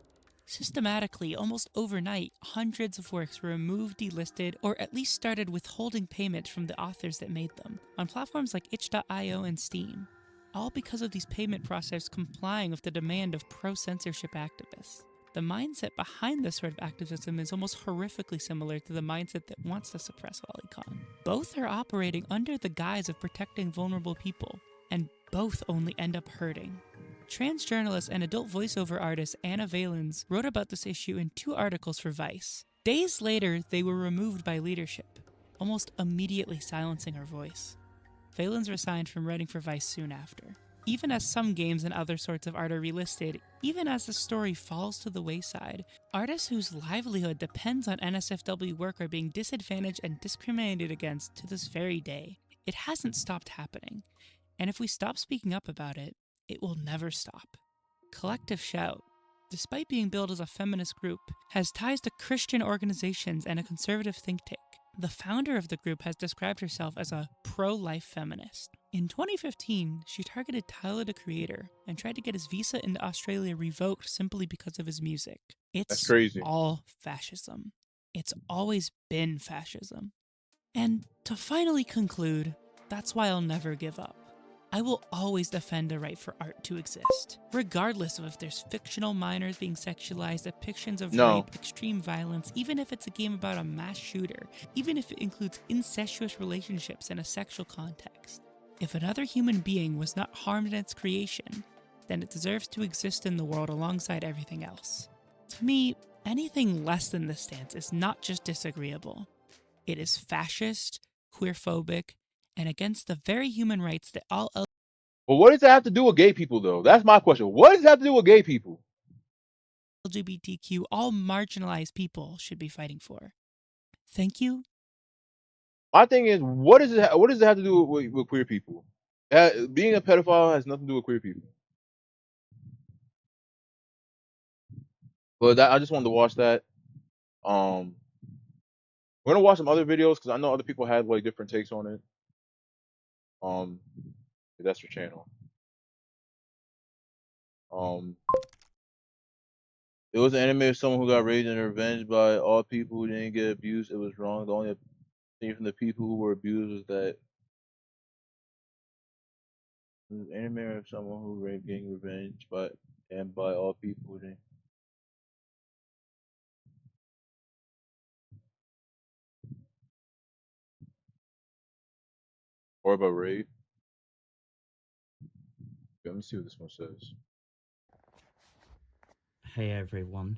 Systematically, almost overnight, hundreds of works were removed, delisted, or at least started withholding payment from the authors that made them on platforms like itch.io and Steam. All because of these payment processors complying with the demand of pro-censorship activists. The mindset behind this sort of activism is almost horrifically similar to the mindset that wants to suppress lolicon. Both are operating under the guise of protecting vulnerable people, and both only end up hurting. Trans journalist and adult voiceover artist Anna Valens wrote about this issue in 2 articles for Vice. Days later, they were removed by leadership, almost immediately silencing her voice. Phelan's resigned from writing for Vice soon after. Even as some games and other sorts of art are relisted, even as the story falls to the wayside, artists whose livelihood depends on NSFW work are being disadvantaged and discriminated against to this very day. It hasn't stopped happening, and if we stop speaking up about it, it will never stop. Collective Shout, despite being billed as a feminist group, has ties to Christian organizations and a conservative think tank. The founder of the group has described herself as a pro-life feminist. In 2015, she targeted Tyler the Creator and tried to get his visa into Australia revoked simply because of his music. That's It's crazy. all fascism. It's always been fascism. And to finally conclude, that's why I'll never give up. I will always defend the right for art to exist, regardless of if there's fictional minors being sexualized, depictions of rape, extreme violence, even if it's a game about a mass shooter, even if it includes incestuous relationships in a sexual context. If another human being was not harmed in its creation, then it deserves to exist in the world alongside everything else. To me, anything less than this stance is not just disagreeable. It is fascist, queerphobic, and against the very human rights that all But what does that have to do with gay people, though? That's my question. What does that have to do with gay people? LGBTQ, all marginalized people should be fighting for. Thank you. My thing is, what does it have to do with queer people? Being a pedophile has nothing to do with queer people. But I just wanted to watch that. We're gonna watch some other videos because I know other people had like different takes on it. That's your channel. It was an anime of someone who got raped and revenged by all people who didn't get abused. It was wrong. The only thing from the people who were abused was that it was an anime of someone who raped getting revenge by all people who didn't. Or about rape. Okay, let me see what this one says. Hey everyone,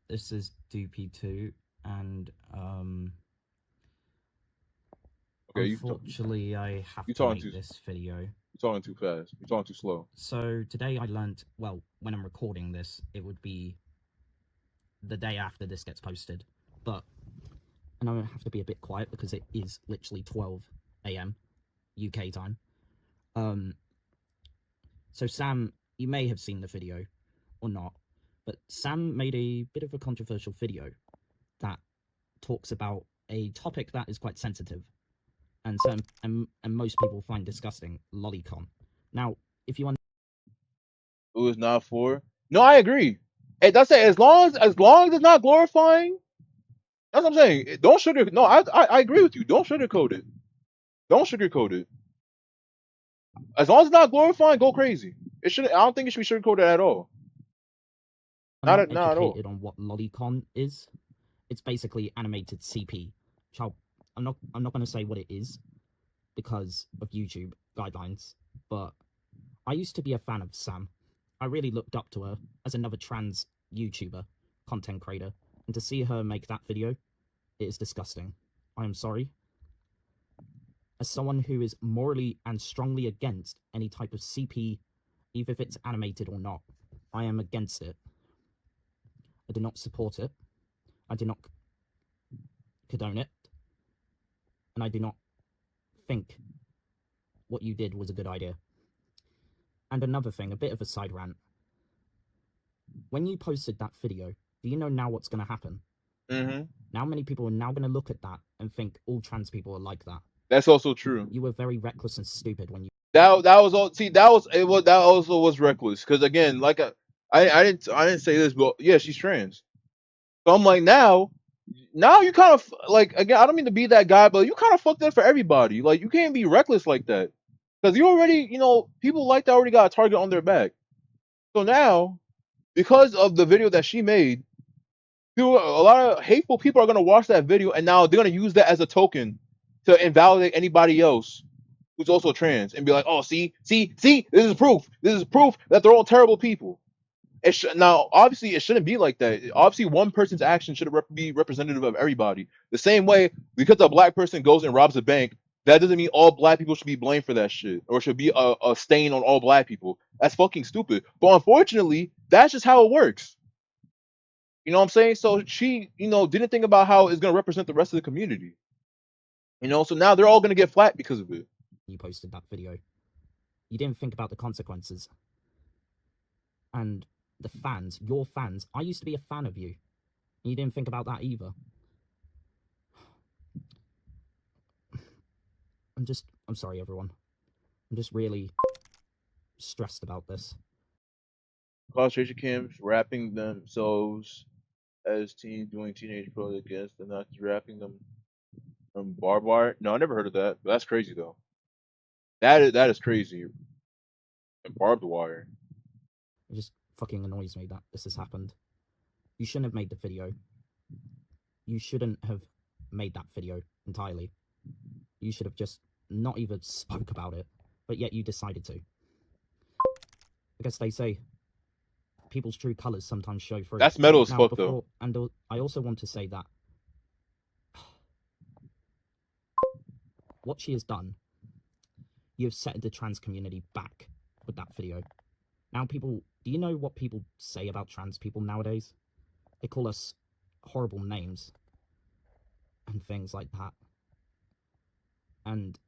this is Doopy2, and Okay, unfortunately I have you to talking make this video. You're talking too fast. You're talking too slow. So today I learned, well, when I'm recording this, it would be the day after this gets posted, but and I have to be a bit quiet because it is literally 12 AM UK time. So Sam, you may have seen the video or not, but Sam made a bit of a controversial video that talks about a topic that is quite sensitive and most people find disgusting, lolicon. Now, if you Who is not for? No, I agree. Hey, that's it. As long as it's not glorifying, that's what I'm saying. Don't sugar. No, I agree with you. Don't sugarcoat it. Don't sugarcoat it. As long as it's not glorifying, go crazy. It should. I don't think it should be sugarcoated at all. not Not at all. educated on what lolicon is, it's basically animated CP. I'm not going to say what it is because of YouTube guidelines, but I used to be a fan of Sam. I really looked up to her as another trans YouTuber, content creator, and to see her make that video, it is disgusting. I am sorry. As someone who is morally and strongly against any type of CP, even if it's animated or not, I am against it. I do not support it. I do not condone it. And I do not think what you did was a good idea. And another thing, a bit of a side rant. When you posted that video, do you know now what's going to happen? Mm-hmm. Now many people are now going to look at that and think all trans people are like that. That's also true. You were very reckless and stupid when you. That was all. See, that also was reckless. Because again, like I didn't say this, but yeah, she's trans. So I'm like now you kind of like again. I don't mean to be that guy, but you kind of fucked up for everybody. Like you can't be reckless like that. Because you already, people like that already got a target on their back. So now, because of the video that she made, a lot of hateful people are gonna watch that video, and now they're gonna use that as a token to invalidate anybody else who's also trans, and be like, "Oh, see, this is proof. This is proof that they're all terrible people." Now, obviously, it shouldn't be like that. Obviously, one person's action should be representative of everybody. The same way, because a black person goes and robs a bank, that doesn't mean all black people should be blamed for that shit or should be a stain on all black people. That's fucking stupid. But unfortunately, that's just how it works. You know what I'm saying? So she, didn't think about how it's gonna represent the rest of the community. So now they're all gonna get flat because of it. You posted that video. You didn't think about the consequences. And the fans, your fans, I used to be a fan of you. And you didn't think about that either. I'm sorry, everyone. I'm just really stressed about this. Concentration camps wrapping themselves as teens doing teenage protest against the Nazis, wrapping them from barbed wire. No, I never heard of that. But that's crazy though. That is crazy. And barbed wire. It just fucking annoys me that this has happened. You shouldn't have made the video. You shouldn't have made that video entirely. You should have just not even spoke about it, but yet you decided to. I guess they say people's true colours sometimes show through. That's metal as fuck though. And I also want to say that what she has done, you have set the trans community back with that video. Now do you know what people say about trans people nowadays? They call us horrible names and things like that. And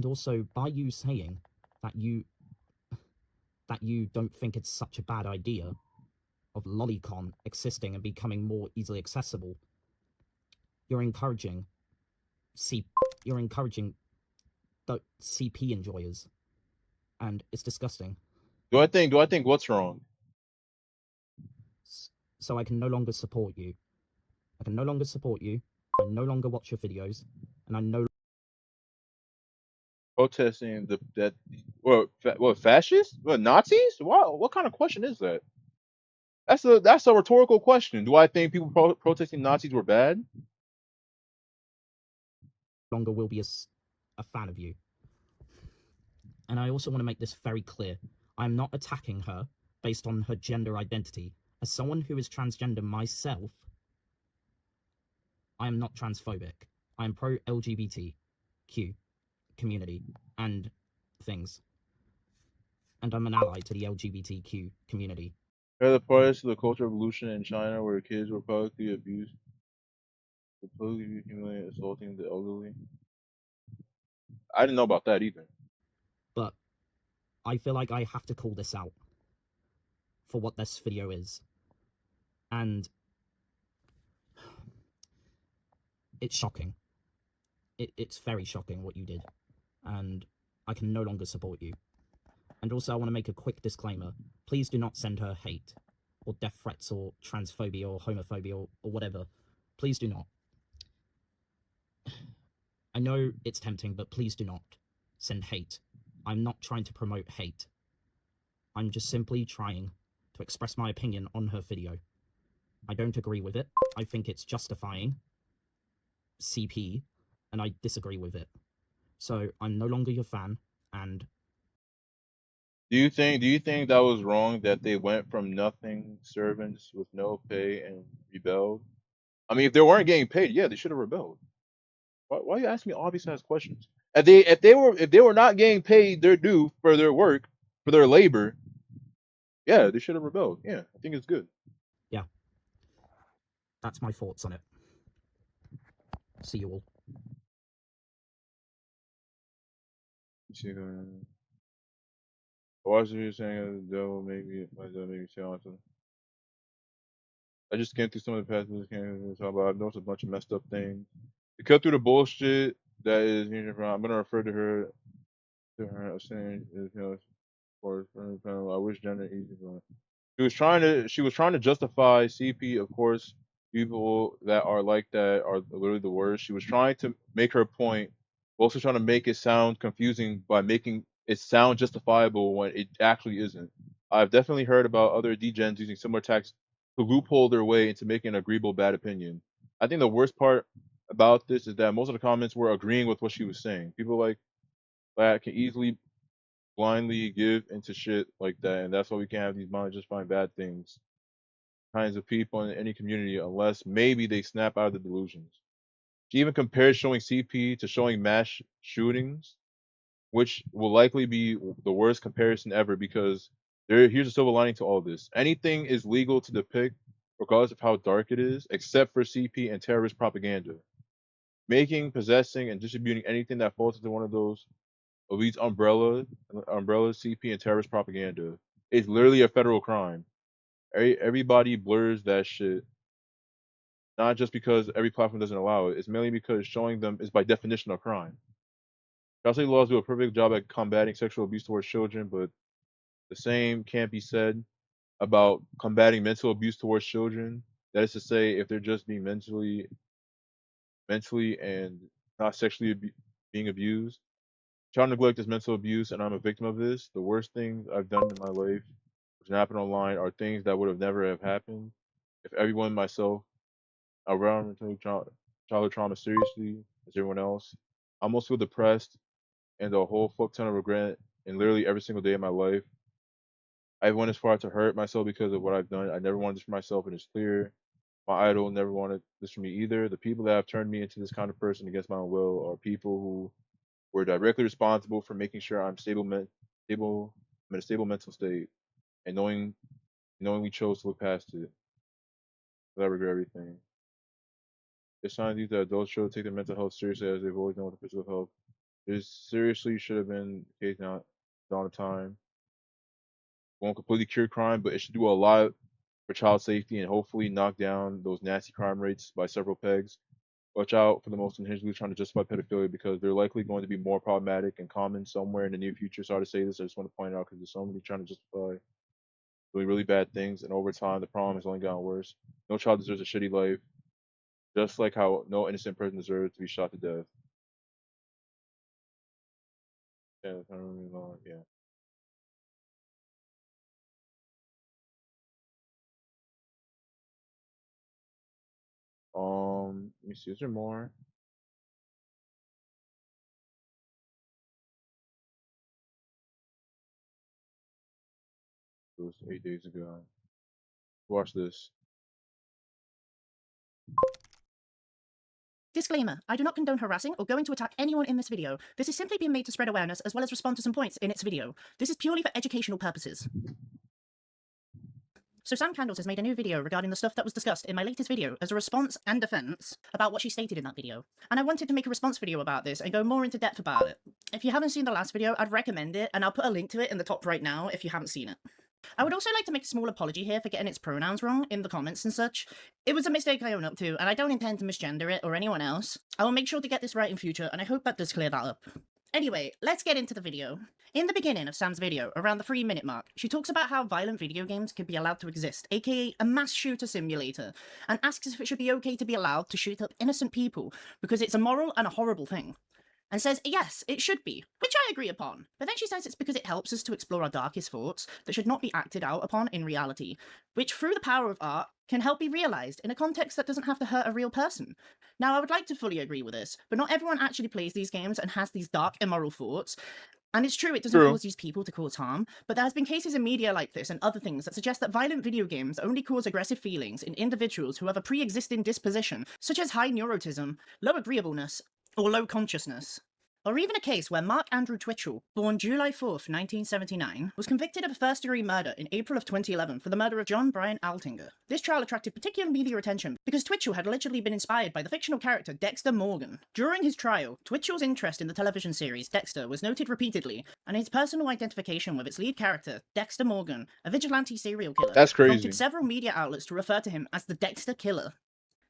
also, by you saying that you don't think it's such a bad idea of lolicon existing and becoming more easily accessible, you're encouraging the CP enjoyers, and it's disgusting. Do I think what's wrong? So I can no longer support you. I can no longer support you. I no longer watch your videos, and I no Protesting what fascists? What Nazis? What kind of question is that? That's a rhetorical question. Do I think people protesting Nazis were bad? longer will be a fan of you. And I also want to make this very clear. I'm not attacking her based on her gender identity. As someone who is transgender myself, I am not transphobic. I am pro-LGBTQ community and things. And I'm an ally to the LGBTQ community. Are the parties to the cultural revolution in China where kids were publicly abused, humiliating, assaulting the elderly? I didn't know about that either. But I feel like I have to call this out for what this video is. And it's shocking. It's very shocking what you did. And I can no longer support you. And also I want to make a quick disclaimer. Please do not send her hate or death threats or transphobia or homophobia or whatever. Please do not. I know it's tempting, but please do not send hate. I'm not trying to promote hate. I'm just simply trying to express my opinion on her video. I don't agree with it. I think it's justifying CP, and I disagree with it. So I'm no longer your fan, and Do you think that was wrong that they went from nothing servants with no pay and rebelled? I mean, if they weren't getting paid, yeah, they should have rebelled. Why are you asking me all these kinds of questions? If they were not getting paid their due for their work, for their labor, yeah, they should have rebelled. Yeah, I think it's good. yeah, that's my thoughts on it. See you all. Why is you saying the devil made me say awesome? I just came through some of the past movies came talk about. I've noticed a bunch of messed up things. To cut through the bullshit that is I'm gonna refer to her as saying for I wish gender easy for she was trying to justify CP, of course. People that are like that are literally the worst. She was trying to make her point, also trying to make it sound confusing by making it sound justifiable when it actually isn't. I've definitely heard about other degens using similar tactics to loophole their way into making an agreeable bad opinion. I think the worst part about this is that most of the comments were agreeing with what she was saying. People like that can easily blindly give into shit like that, and that's why we can't have these minds just find bad things. Kinds of people in any community, unless maybe they snap out of the delusions. She even compares showing CP to showing mass shootings, which will likely be the worst comparison ever because here's a silver lining to all this. Anything is legal to depict, regardless of how dark it is, except for CP and terrorist propaganda. Making, possessing, and distributing anything that falls into one of those these umbrellas, CP, and terrorist propaganda is literally a federal crime. Everybody blurs that shit, not just because every platform doesn't allow it. It's mainly because showing them is by definition a crime. Child safety laws do a perfect job at combating sexual abuse towards children, but the same can't be said about combating mental abuse towards children. That is to say, if they're just being mentally and not sexually being abused. Child neglect is mental abuse, and I'm a victim of this. The worst things I've done in my life, which happen online, are things that would have never have happened if everyone, myself, around took childhood trauma seriously as everyone else. I almost feel depressed and a whole fuck ton of regret in literally every single day of my life. I went as far to hurt myself because of what I've done. I never wanted this for myself, and it's clear. My idol never wanted this for me either. The people that have turned me into this kind of person against my own will are people who were directly responsible for making sure stable, I'm in a stable mental state, and knowing we chose to look past it. I regret everything. It's time to that adults should take their mental health seriously as they've always done with their physical health. This seriously should have been the case now, dawn of time. Won't completely cure crime, but it should do a lot for child safety and hopefully knock down those nasty crime rates by several pegs. Watch out for the most unhingedly trying to justify pedophilia because they're likely going to be more problematic and common somewhere in the near future. Sorry to say this, I just want to point it out because there's so many trying to justify doing really bad things, and over time the problem has only gotten worse. No child deserves a shitty life, just like how no innocent person deserves to be shot to death. Yeah, that's not really long. Yeah. Let me see. Is there more? It was 8 days ago. Watch this. Disclaimer, I do not condone harassing or going to attack anyone in this video. This is simply being made to spread awareness as well as respond to some points in its video. This is purely for educational purposes. So Sam Candles has made a new video regarding the stuff that was discussed in my latest video as a response and defense about what she stated in that video. And I wanted to make a response video about this and go more into depth about it. If you haven't seen the last video, I'd recommend it, and I'll put a link to it in the top right now if you haven't seen it. I would also like to make a small apology here for getting its pronouns wrong in the comments and such. It was a mistake I own up to, and I don't intend to misgender it or anyone else. I will make sure to get this right in future, and I hope that does clear that up. Anyway, let's get into the video. In the beginning of Sam's video, around the 3-minute mark, she talks about how violent video games could be allowed to exist, aka a mass shooter simulator, and asks if it should be okay to be allowed to shoot up innocent people, because it's immoral and a horrible thing. And says, yes, it should be, which I agree upon. But then she says it's because it helps us to explore our darkest thoughts that should not be acted out upon in reality, which through the power of art can help be realised in a context that doesn't have to hurt a real person. Now, I would like to fully agree with this, but not everyone actually plays these games and has these dark, immoral thoughts. And it's true, it doesn't cause these people to cause harm, but there has been cases in media like this and other things that suggest that violent video games only cause aggressive feelings in individuals who have a pre-existing disposition, such as high neuroticism, low agreeableness, or low consciousness. Or even a case where Mark Andrew Twitchell, born July 4th, 1979, was convicted of a first-degree murder in April of 2011 for the murder of John Brian Altinger. This trial attracted particular media attention because Twitchell had allegedly been inspired by the fictional character Dexter Morgan. During his trial, Twitchell's interest in the television series Dexter was noted repeatedly, and his personal identification with its lead character, Dexter Morgan, a vigilante serial killer, That's crazy. prompted several media outlets to refer to him as the Dexter Killer.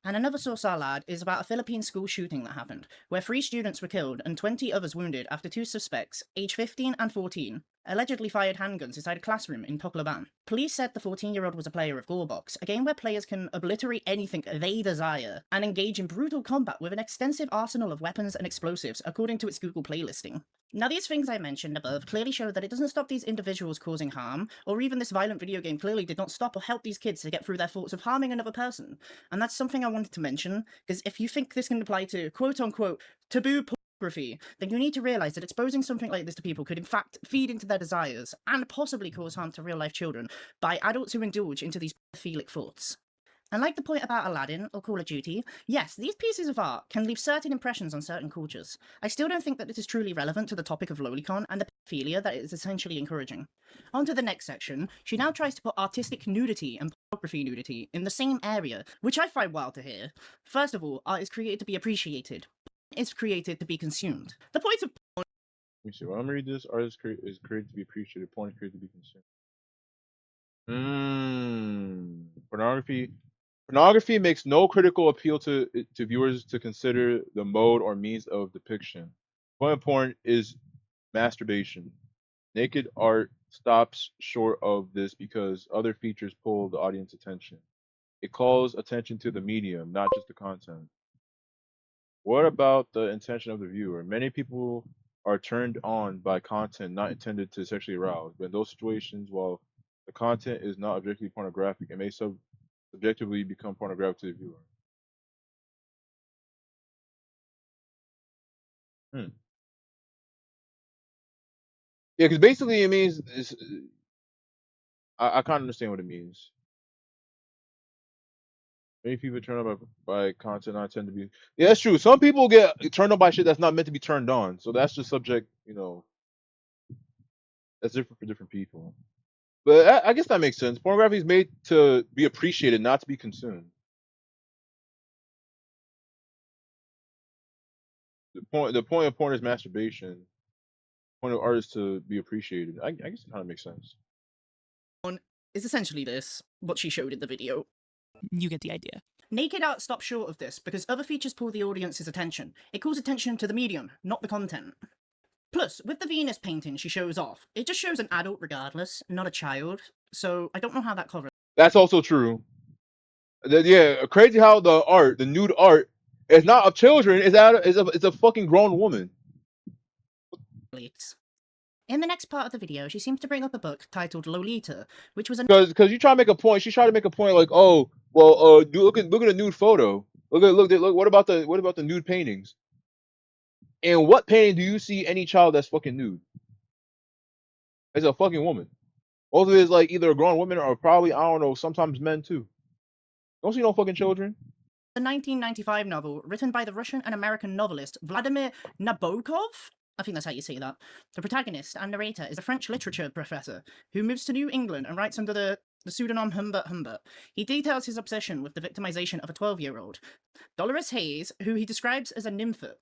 And another source I'll add is about a Philippine school shooting that happened, where 3 students were killed and 20 others wounded after 2 suspects, aged 15 and 14, allegedly fired handguns inside a classroom in Tacloban. Police said the 14-year-old was a player of Gorebox, a game where players can obliterate anything they desire, and engage in brutal combat with an extensive arsenal of weapons and explosives, according to its Google Play listing. Now, these things I mentioned above clearly show that it doesn't stop these individuals causing harm, or even this violent video game clearly did not stop or help these kids to get through their thoughts of harming another person. And that's something I wanted to mention, because if you think this can apply to quote-unquote taboo pornography, then you need to realize that exposing something like this to people could in fact feed into their desires and possibly cause harm to real life children by adults who indulge into these pedophilic thoughts. And like the point about Aladdin or Call of Duty, yes, these pieces of art can leave certain impressions on certain cultures. I still don't think that this is truly relevant to the topic of lolicon and the pedophilia that it is essentially encouraging. On to the next section, she now tries to put artistic nudity and pornography nudity in the same area, which I find wild to hear. First of all, art is created to be appreciated. Porn is created to be consumed. The point of Let me see. When I'm reading this, art is created to be appreciated. Porn is created to be consumed. Pornography makes no critical appeal to viewers to consider the mode or means of depiction. The point of porn is masturbation. Naked art stops short of this because other features pull the audience attention. It calls attention to the medium, not just the content. What about the intention of the viewer? Many people are turned on by content not intended to sexually arouse, but in those situations, while the content is not objectively pornographic, it may subjectively become pornographic to the viewer. Hmm. Yeah, because basically it means I kind of understand what it means. Many people turn on by content not tend to be. Yeah, that's true. Some people get turned on by shit that's not meant to be turned on. So that's just subject, that's different for different people. But I guess that makes sense. Pornography is made to be appreciated, not to be consumed. The point of porn is masturbation. The point of art is to be appreciated. I guess it kind of makes sense. porn is essentially this, what she showed in the video. You get the idea. Naked art stops short of this because other features pull the audience's attention. It calls attention to the medium, not the content. Plus, with the Venus painting she shows off, it just shows an adult regardless, not a child, so I don't know how that correlates. That's also true. Yeah, crazy how the nude art, is not of children. It's a fucking grown woman. In the next part of the video, she seems to bring up a book titled Lolita, which was Because you try to make a point. She tried to make a point like, oh, well, look at a nude photo. Look. What about the nude paintings? And what painting do you see any child that's fucking nude? It's a fucking woman. Most of it is like either a grown woman or probably, I don't know, sometimes men too. Don't see no fucking children. a 1995 novel written by the Russian and American novelist Vladimir Nabokov. I think that's how you say that. The protagonist and narrator is a French literature professor who moves to New England and writes under the pseudonym Humbert Humbert. He details his obsession with the victimization of a 12-year-old, Dolores Hayes, who he describes as a nymphet.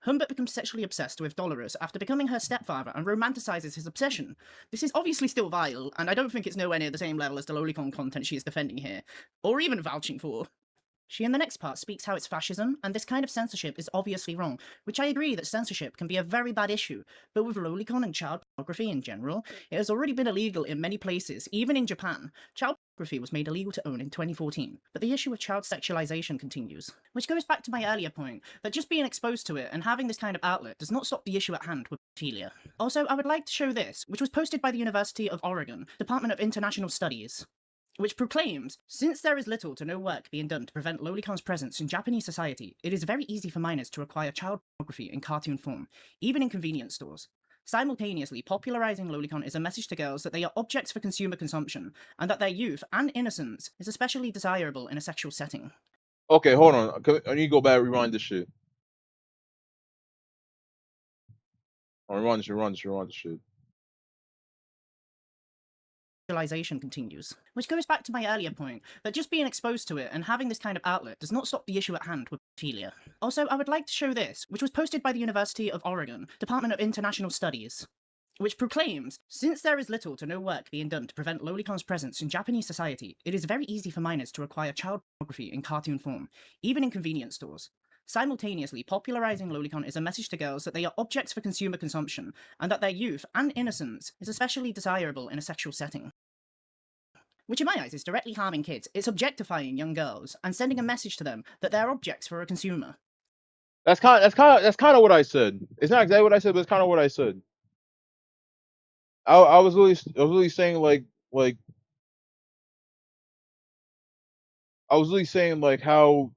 Humbert becomes sexually obsessed with Dolores after becoming her stepfather and romanticizes his obsession. This is obviously still vile, and I don't think it's nowhere near the same level as the lolicon content she is defending here, or even vouching for. She in the next part speaks how it's fascism, and this kind of censorship is obviously wrong, which I agree that censorship can be a very bad issue, but with lolicon and child pornography in general, it has already been illegal in many places, even in Japan. Child pornography was made illegal to own in 2014, but the issue of child sexualization continues. Which goes back to my earlier point, that just being exposed to it and having this kind of outlet does not stop the issue at hand with pedophilia. Also, I would like to show this, which was posted by the University of Oregon, Department of International Studies, which proclaims, since there is little to no work being done to prevent lolicon's presence in Japanese society, it is very easy for minors to acquire child pornography in cartoon form, even in convenience stores. Simultaneously, popularizing lolicon is a message to girls that they are objects for consumer consumption, and that their youth and innocence is especially desirable in a sexual setting. Okay, hold on. I need to go back and rewind this shit. Rewind this shit. Continues. Which goes back to my earlier point, that just being exposed to it and having this kind of outlet does not stop the issue at hand with pedophilia. Also, I would like to show this, which was posted by the University of Oregon, Department of International Studies, which proclaims, since there is little to no work being done to prevent lolicon's presence in Japanese society, it is very easy for minors to acquire child pornography in cartoon form, even in convenience stores. Simultaneously, popularizing lolicon is a message to girls that they are objects for consumer consumption, and that their youth and innocence is especially desirable in a sexual setting. Which in my eyes is directly harming kids. It's objectifying young girls and sending a message to them that they're objects for a consumer. That's kind of what I said. It's not exactly what I said, but it's kind of what I said. I was really saying like I was really saying like how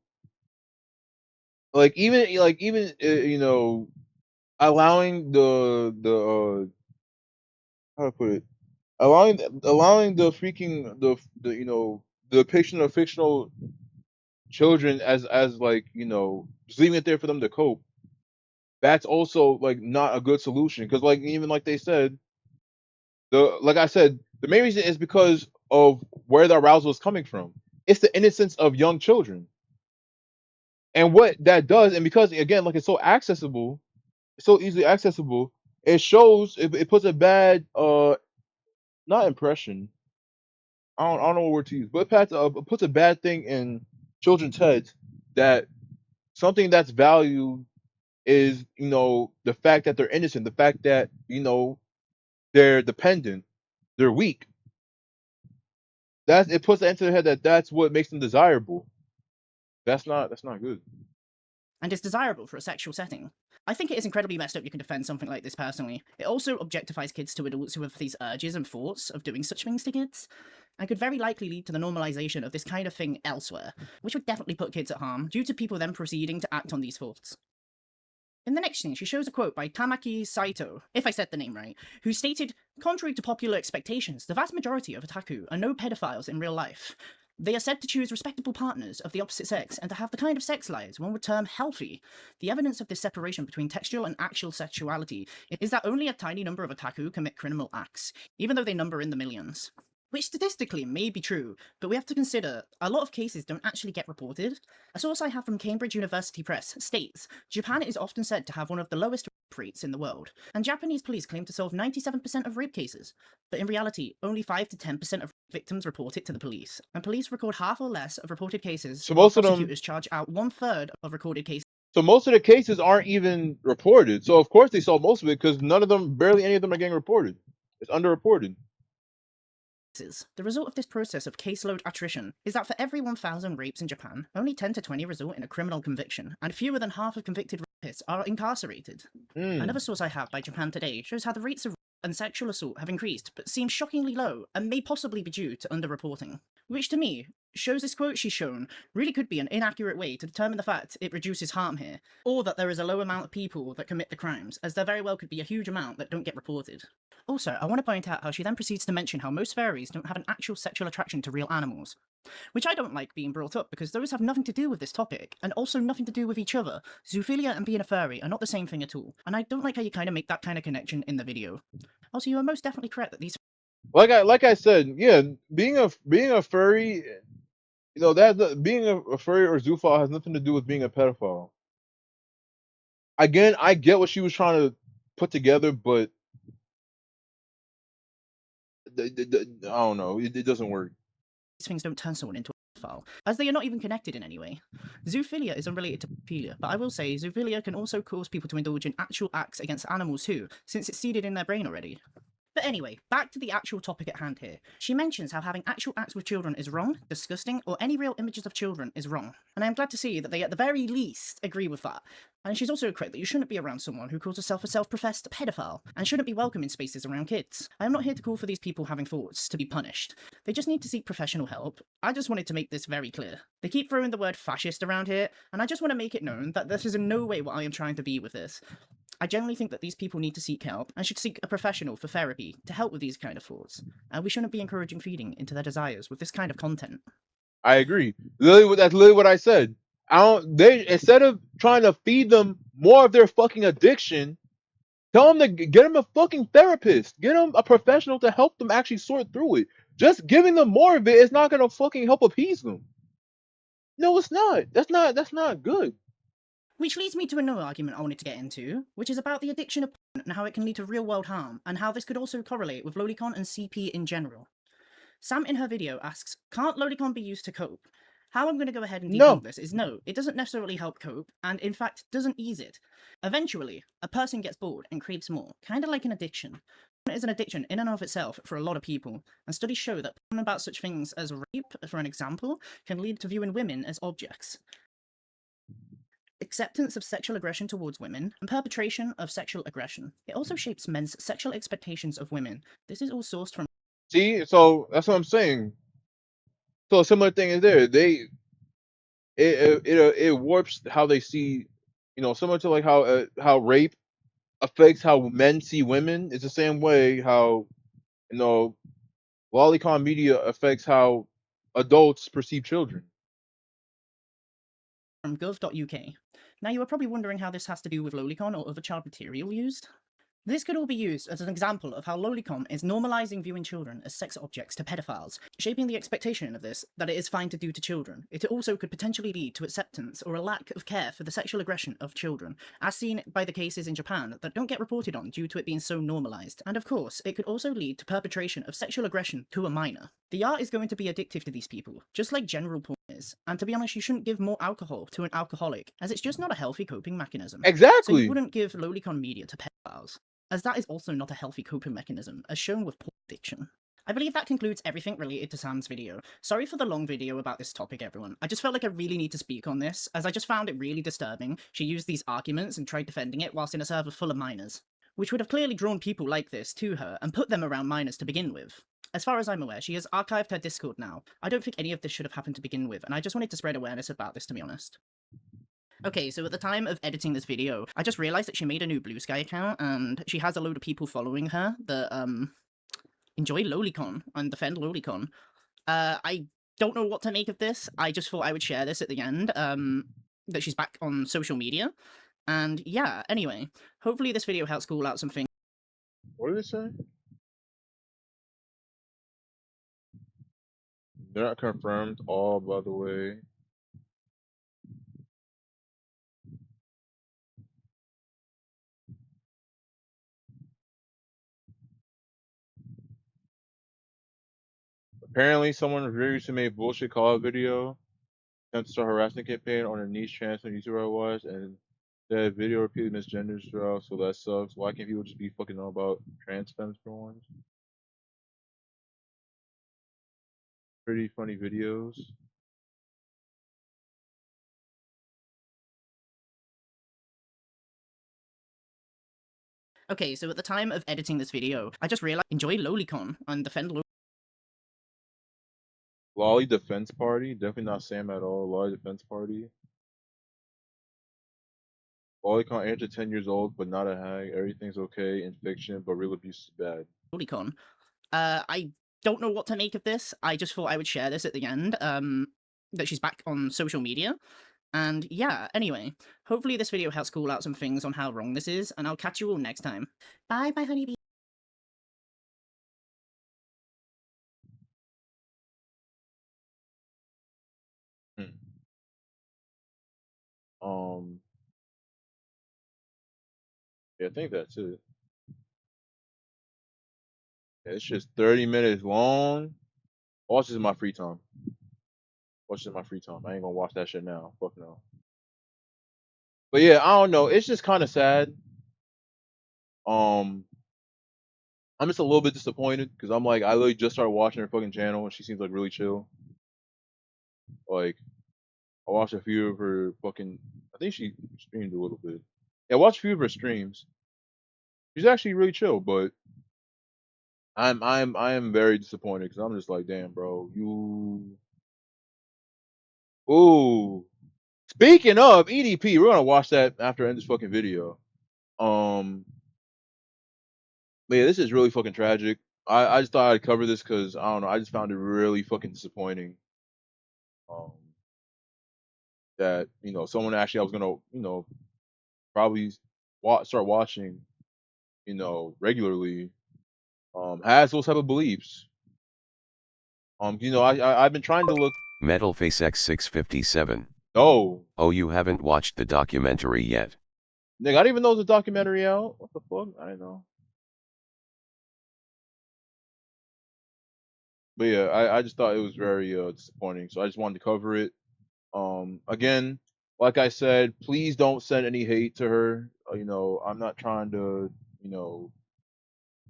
like even allowing how to put it, allowing the freaking the the depiction of fictional children as like just leaving it there for them to cope. That's also like not a good solution because like even like they said the like I said the main reason is because of where the arousal is coming from. It's the innocence of young children and what that does, and because again like it's so accessible, it's so easily accessible. It shows it puts a bad not impression. I don't know what word to use, but it puts a bad thing in children's heads that something that's valued is the fact that they're innocent, the fact that they're dependent, they're weak. That it puts that into their head that that's what makes them desirable. That's not good. and is desirable for a sexual setting. I think it is incredibly messed up you can defend something like this personally. It also objectifies kids to adults who have these urges and thoughts of doing such things to kids, and could very likely lead to the normalization of this kind of thing elsewhere, which would definitely put kids at harm due to people then proceeding to act on these thoughts. In the next scene, she shows a quote by Tamaki Saito, if I said the name right, who stated, "Contrary to popular expectations, the vast majority of otaku are no pedophiles in real life. They are said to choose respectable partners of the opposite sex and to have the kind of sex lives one would term healthy. The evidence of this separation between textual and actual sexuality is that only a tiny number of otaku commit criminal acts, even though they number in the millions." Which statistically may be true, but we have to consider a lot of cases don't actually get reported. A source I have from Cambridge University Press states Japan is often said to have one of the lowest rape rates in the world, and Japanese police claim to solve 97% of rape cases. But in reality, only 5 to 10% of victims report it to the police, and police record half or less of reported cases, So while most of them, prosecutors charge out 1/3 of recorded cases. so most of the cases aren't even reported. So of course they solve most of it because none of them, barely any of them, are getting reported. It's underreported. The result of this process of caseload attrition is that for every 1,000 rapes in Japan, only 10 to 20 result in a criminal conviction, and fewer than half of convicted rapists are incarcerated. Another source I have by Japan Today shows how the rates of rape and sexual assault have increased, but seem shockingly low, and may possibly be due to underreporting. Which to me shows this quote she's shown really could be an inaccurate way to determine the fact it reduces harm here, or that there is a low amount of people that commit the crimes, as there very well could be a huge amount that don't get reported. Also, I want to point out how she then proceeds to mention how most fairies don't have an actual sexual attraction to real animals, which I don't like being brought up because those have nothing to do with this topic, and also nothing to do with each other. Zoophilia and being a furry are not the same thing at all, and I don't like how you kind of make that kind of connection in the video. Also, you are most definitely correct that these Like I said, yeah, being a furry, being a furry or zoophile has nothing to do with being a pedophile. Again, I get what she was trying to put together, but I don't know, it doesn't work. things don't turn someone into a pedophile, as they are not even connected in any way. Zoophilia is unrelated to pedophilia, but I will say zoophilia can also cause people to indulge in actual acts against animals too, since it's seeded in their brain already. But anyway, back to the actual topic at hand here. She mentions how having actual acts with children is wrong, disgusting, or any real images of children is wrong. And I am glad to see that they at the very least agree with that. And she's also correct that you shouldn't be around someone who calls herself a self-professed pedophile, and shouldn't be welcome in spaces around kids. I am not here to call for these people having thoughts to be punished. They just need to seek professional help. I just wanted to make this very clear. They keep throwing the word fascist around here, and I just want to make it known that this is in no way what I am trying to be with this. I generally think that these people need to seek help and should seek a professional for therapy to help with these kind of thoughts. And we shouldn't be encouraging feeding into their desires with this kind of content. I agree. That's literally what I said. I don't. They instead of trying to feed them more of their fucking addiction, tell them to get them a fucking therapist. Get them a professional to help them actually sort through it. Just giving them more of it is not gonna fucking help appease them. No, it's not. That's not good. Which leads me to another argument I wanted to get into, which is about the addiction of porn and how it can lead to real world harm, and how this could also correlate with lolicon and CP in general. Sam in her video asks, can't lolicon be used to cope? How I'm going to go ahead and debunk this is no, it doesn't necessarily help cope, and in fact doesn't ease it. Eventually, a person gets bored and craves more, kind of like an addiction. Porn is an addiction in and of itself for a lot of people, and studies show that porn about such things as rape, for an example, can lead to viewing women as objects. Acceptance of sexual aggression towards women, and perpetration of sexual aggression. It also shapes men's sexual expectations of women. This is all sourced from. See, so that's what I'm saying. So a similar thing is there. It warps how they see, similar to like how rape affects how men see women, it's the same way how, you know, lolicon media affects how adults perceive children. From gov.uk. Now you are probably wondering how this has to do with lolicon or other child material used. This could all be used as an example of how lolicon is normalizing viewing children as sex objects to pedophiles, shaping the expectation of this that it is fine to do to children. It also could potentially lead to acceptance or a lack of care for the sexual aggression of children, as seen by the cases in Japan that don't get reported on due to it being so normalized. And of course, it could also lead to perpetration of sexual aggression to a minor. The art is going to be addictive to these people, just like general porn is. And to be honest, you shouldn't give more alcohol to an alcoholic, as it's just not a healthy coping mechanism. So you Exactly. wouldn't give lolicon media to pedophiles, as that is also not a healthy coping mechanism, as shown with porn addiction. I believe that concludes everything related to Sam's video. Sorry for the long video about this topic, everyone. I just felt like I really need to speak on this, as I just found it really disturbing. She used these arguments and tried defending it whilst in a server full of minors, which would have clearly drawn people like this to her and put them around minors to begin with. As far as I'm aware, she has archived her Discord now. I don't think any of this should have happened to begin with, and I just wanted to spread awareness about this, to be honest. Okay, so at the time of editing this video, I just realized that she made a new Blue Sky account, and she has a load of people following her that, enjoy Lolicon and defend Lolicon. I don't know what to make of this. I just thought I would share this at the end, that she's back on social media. And yeah, anyway, hopefully this video helps call out some things. What did it say? They're not confirmed all, by the way. Apparently, someone recently made a bullshit call out video, attempted to start harassment campaign on a niche trans on YouTuber I watched, and the video repeatedly misgenders throughout, so that sucks. Why can't people just be fucking know about trans femmes for once? Pretty funny videos. Okay, so at the time of editing this video, I just realized enjoy Lolicon and defend Lolly Defense Party, definitely not Sam at all. Lolly Defense Party. Lolicon age of 10 years old, but not a hag. Everything's okay in fiction, but real abuse is bad. Lolicon. I don't know what to make of this. I just thought I would share this at the end, that she's back on social media. And yeah, anyway, hopefully this video helps call out some things on how wrong this is, and I'll catch you all next time. Bye, my honeybee. Hmm. Um, yeah, I think that's it. Yeah, it's just 30 minutes long. Watch this in my free time. Watch this in my free time. I ain't gonna watch that shit now. Fuck no. But yeah, I don't know. It's just kind of sad. Um, I'm just a little bit disappointed because I'm like, I literally just started watching her fucking channel and she seems like really chill. Like, I watched a few of her fucking. I think she streamed a little bit. Yeah, I watched a few of her streams. She's actually really chill, but I am very disappointed because I'm just like, damn, bro, you. Ooh. Speaking of EDP, we're gonna watch that after I end this fucking video. Um, but yeah, this is really fucking tragic. I just thought I'd cover this because I don't know. I just found it really fucking disappointing. Um, that someone actually I was gonna probably start watching regularly has those type of beliefs. I've been trying to look. Metal Face X657. No, Oh, you haven't watched the documentary yet? nigga, I didn't even know there's a documentary out. What the fuck? I didn't know. But yeah, I just thought it was very disappointing. So I just wanted to cover it. Again, like I said, please don't send any hate to her. I'm not trying to,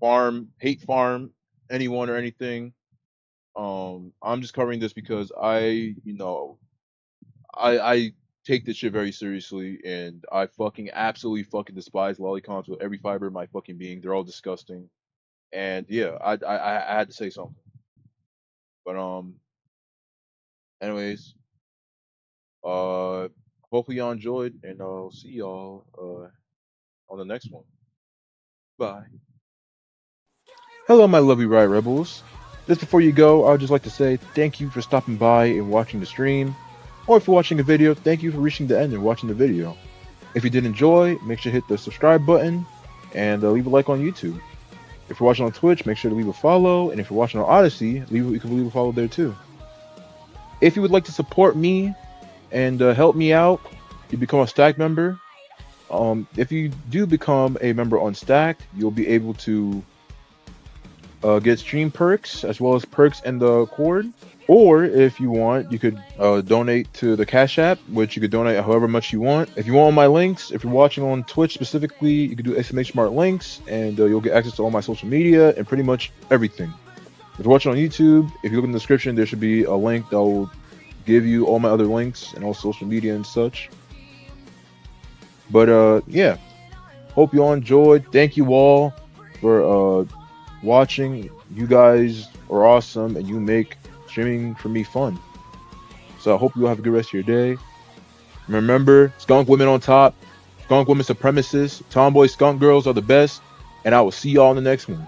farm anyone or anything. I'm just covering this because I take this shit very seriously, and I fucking absolutely fucking despise lolicons with every fiber of my fucking being. They're all disgusting, and yeah, I had to say something. But anyways, hopefully y'all enjoyed, and I'll see y'all on the next one. Bye. Hello, my lovely Riot Rebels. Just before you go, I would just like to say thank you for stopping by and watching the stream. Or if you're watching a video, thank you for reaching the end and watching the video. If you did enjoy, make sure to hit the subscribe button and leave a like on YouTube. If you're watching on Twitch, make sure to leave a follow. And if you're watching on Odyssey, you can leave a follow there too. If you would like to support me and help me out, you become a Stack member. If you do become a member on Stacked, you'll be able to get stream perks as well as perks in the cord. Or if you want, you could donate to the Cash App, which you could donate however much you want. If you want all my links, if you're watching on Twitch specifically, you can do !smart links, and you'll get access to all my social media and pretty much everything. If you're watching on YouTube, if you look in the description, there should be a link that will give you all my other links and all social media and such. But yeah, hope you all enjoyed. Thank you all for watching. You guys are awesome, and you make streaming for me fun. So I hope you all have a good rest of your day. Remember, skunk women on top, skunk women supremacists, tomboy skunk girls are the best, and I will see y'all in the next one.